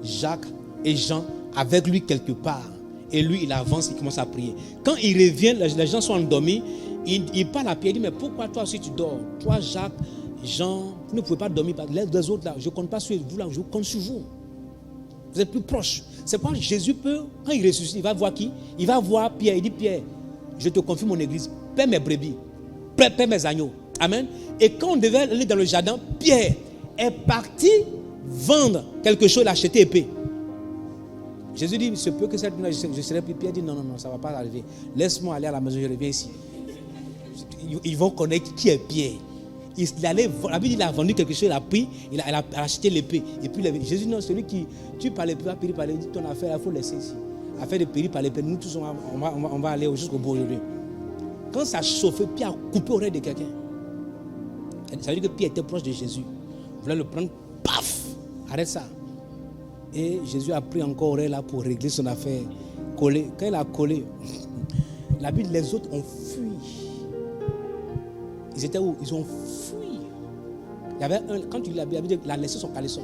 Speaker 3: Jacques et Jean avec lui quelque part. Et lui, il avance, il commence à prier. Quand il revient, les gens sont endormis. Il parle à Pierre, il dit, mais pourquoi toi aussi tu dors? Toi, Jacques, Jean, vous ne pouvez pas dormir. Les autres là, je ne compte pas sur vous là, je compte sur vous. Vous êtes plus proches. C'est pourquoi Jésus peut, quand il ressuscite, il va voir qui? Il va voir Pierre. Il dit, Pierre, je te confie mon église. Paie mes brebis. Paie mes agneaux. Amen. Et quand on devait aller dans le jardin, Pierre est parti vendre quelque chose, l'acheter épée. Jésus dit, il se peut que cette nuit je serai plus. Pierre dit, non, ça ne va pas arriver. Laisse-moi aller à la maison, je reviens ici. Ils vont connaître qui est Pierre. La Bible, il a vendu quelque chose, il a pris, il a acheté l'épée. Et puis Jésus dit, non, celui qui tue par l'épée va périr par l'épée. Il dit, ton affaire, il faut laisser ici. Affaire de périr par l'épée, nous tous, on va aller jusqu'au bout aujourd'hui. Quand ça chauffait, Pierre a coupé l'oreille de quelqu'un. Ça veut dire que Pierre était proche de Jésus. Il voulait le prendre, paf, arrête ça. Et Jésus a pris encore l'oreille là pour régler son affaire. Collé. Quand il a collé, la Bible, les autres ont fui. Ils étaient où? Ils ont fui. Il y avait un, quand tu lis la Bible, il a laissé son caleçon.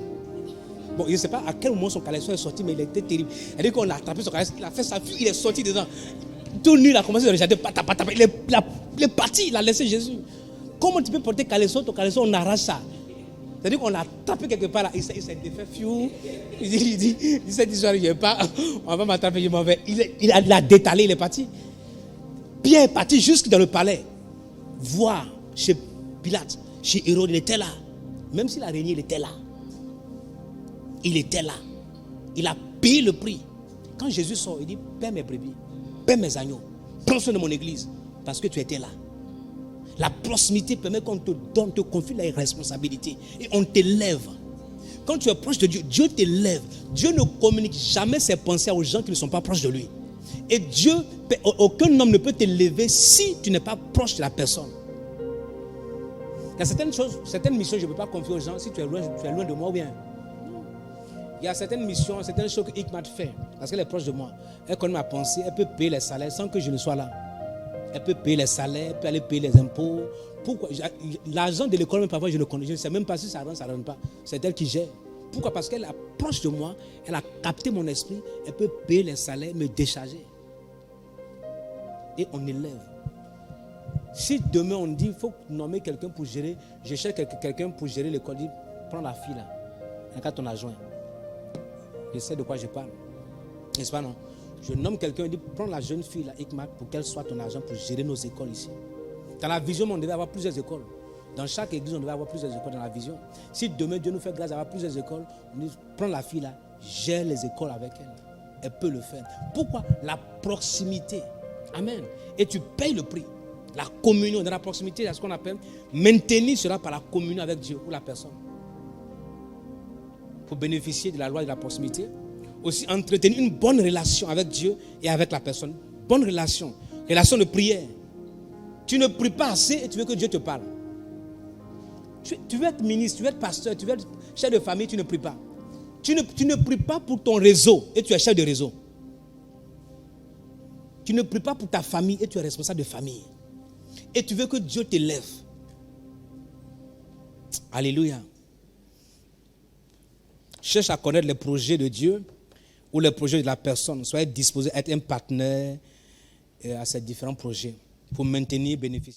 Speaker 3: Bon, je ne sais pas à quel moment son caleçon est sorti, mais il était terrible. Il a dit qu'on a attrapé son caleçon, il a fait sa fuite, il est sorti dedans. Tout nu, il a commencé à regarder, il est parti, il a laissé Jésus. Comment tu peux porter ton caleçon, on arrache ça. C'est-à-dire qu'on l'a tapé quelque part là, il s'est défait, fiou. Il dit, cette histoire, je ne vais pas, on va m'attraper, je m'en vais. Il a détalé, il est parti. Pierre est parti jusque dans le palais. Voir chez Pilate, chez Hérode, il était là. Même s'il a régné, il était là. Il était là. Il a payé le prix. Quand Jésus sort, il dit, paie mes brebis, paie mes agneaux, prends soin de mon église, parce que tu étais là. La proximité permet qu'on te confie la responsabilité et on t'élève. Quand tu es proche de Dieu, Dieu t'élève. Dieu ne communique jamais ses pensées aux gens qui ne sont pas proches de lui. Et Dieu, aucun homme ne peut t'élever si tu n'es pas proche de la personne. Il y a certaines choses, certaines missions, je ne peux pas confier aux gens si tu es loin de moi ou bien. Il y a certaines missions, certaines choses que Hikmat fait, parce qu'elle est proche de moi. Elle connaît ma pensée, elle peut payer les salaires sans que je ne sois là. Elle peut payer les salaires, elle peut aller payer les impôts. Pourquoi? L'argent de l'école, même parfois, je le connais. Je ne sais même pas si ça rentre, ça ne rentre pas. C'est elle qui gère. Pourquoi? Parce qu'elle est proche de moi, elle a capté mon esprit, elle peut payer les salaires, me décharger. Et on élève. Si demain on dit, il faut nommer quelqu'un pour gérer, je cherche quelqu'un pour gérer l'école, dit, prends la fille là, regarde ton adjoint. Je sais de quoi je parle. N'est-ce pas, non? Je nomme quelqu'un, dit, prends la jeune fille là, Hikmat, pour qu'elle soit ton agent pour gérer nos écoles ici. Dans la vision, on devait avoir plusieurs écoles. Dans chaque église, on devait avoir plusieurs écoles dans la vision. Si demain Dieu nous fait grâce d'avoir plusieurs écoles, on dit, prends la fille là, gère les écoles avec elle. Elle peut le faire. Pourquoi? La proximité. Amen. Et tu payes le prix. La communion, dans la proximité, c'est ce qu'on appelle maintenir cela par la communion avec Dieu ou la personne. Pour bénéficier de la loi de la proximité, aussi entretenir une bonne relation avec Dieu et avec la personne. Bonne relation, relation de prière. Tu ne pries pas assez et tu veux que Dieu te parle. Tu veux être ministre, tu veux être pasteur, tu veux être chef de famille, tu ne pries pas. Tu ne pries pas pour ton réseau et tu es chef de réseau. Tu ne pries pas pour ta famille et tu es responsable de famille. Et tu veux que Dieu t'élève. Alléluia. Cherche à connaître les projets de Dieu ou les projets de la personne. Soyez disposé à être un partenaire à ces différents projets pour maintenir, bénéficier.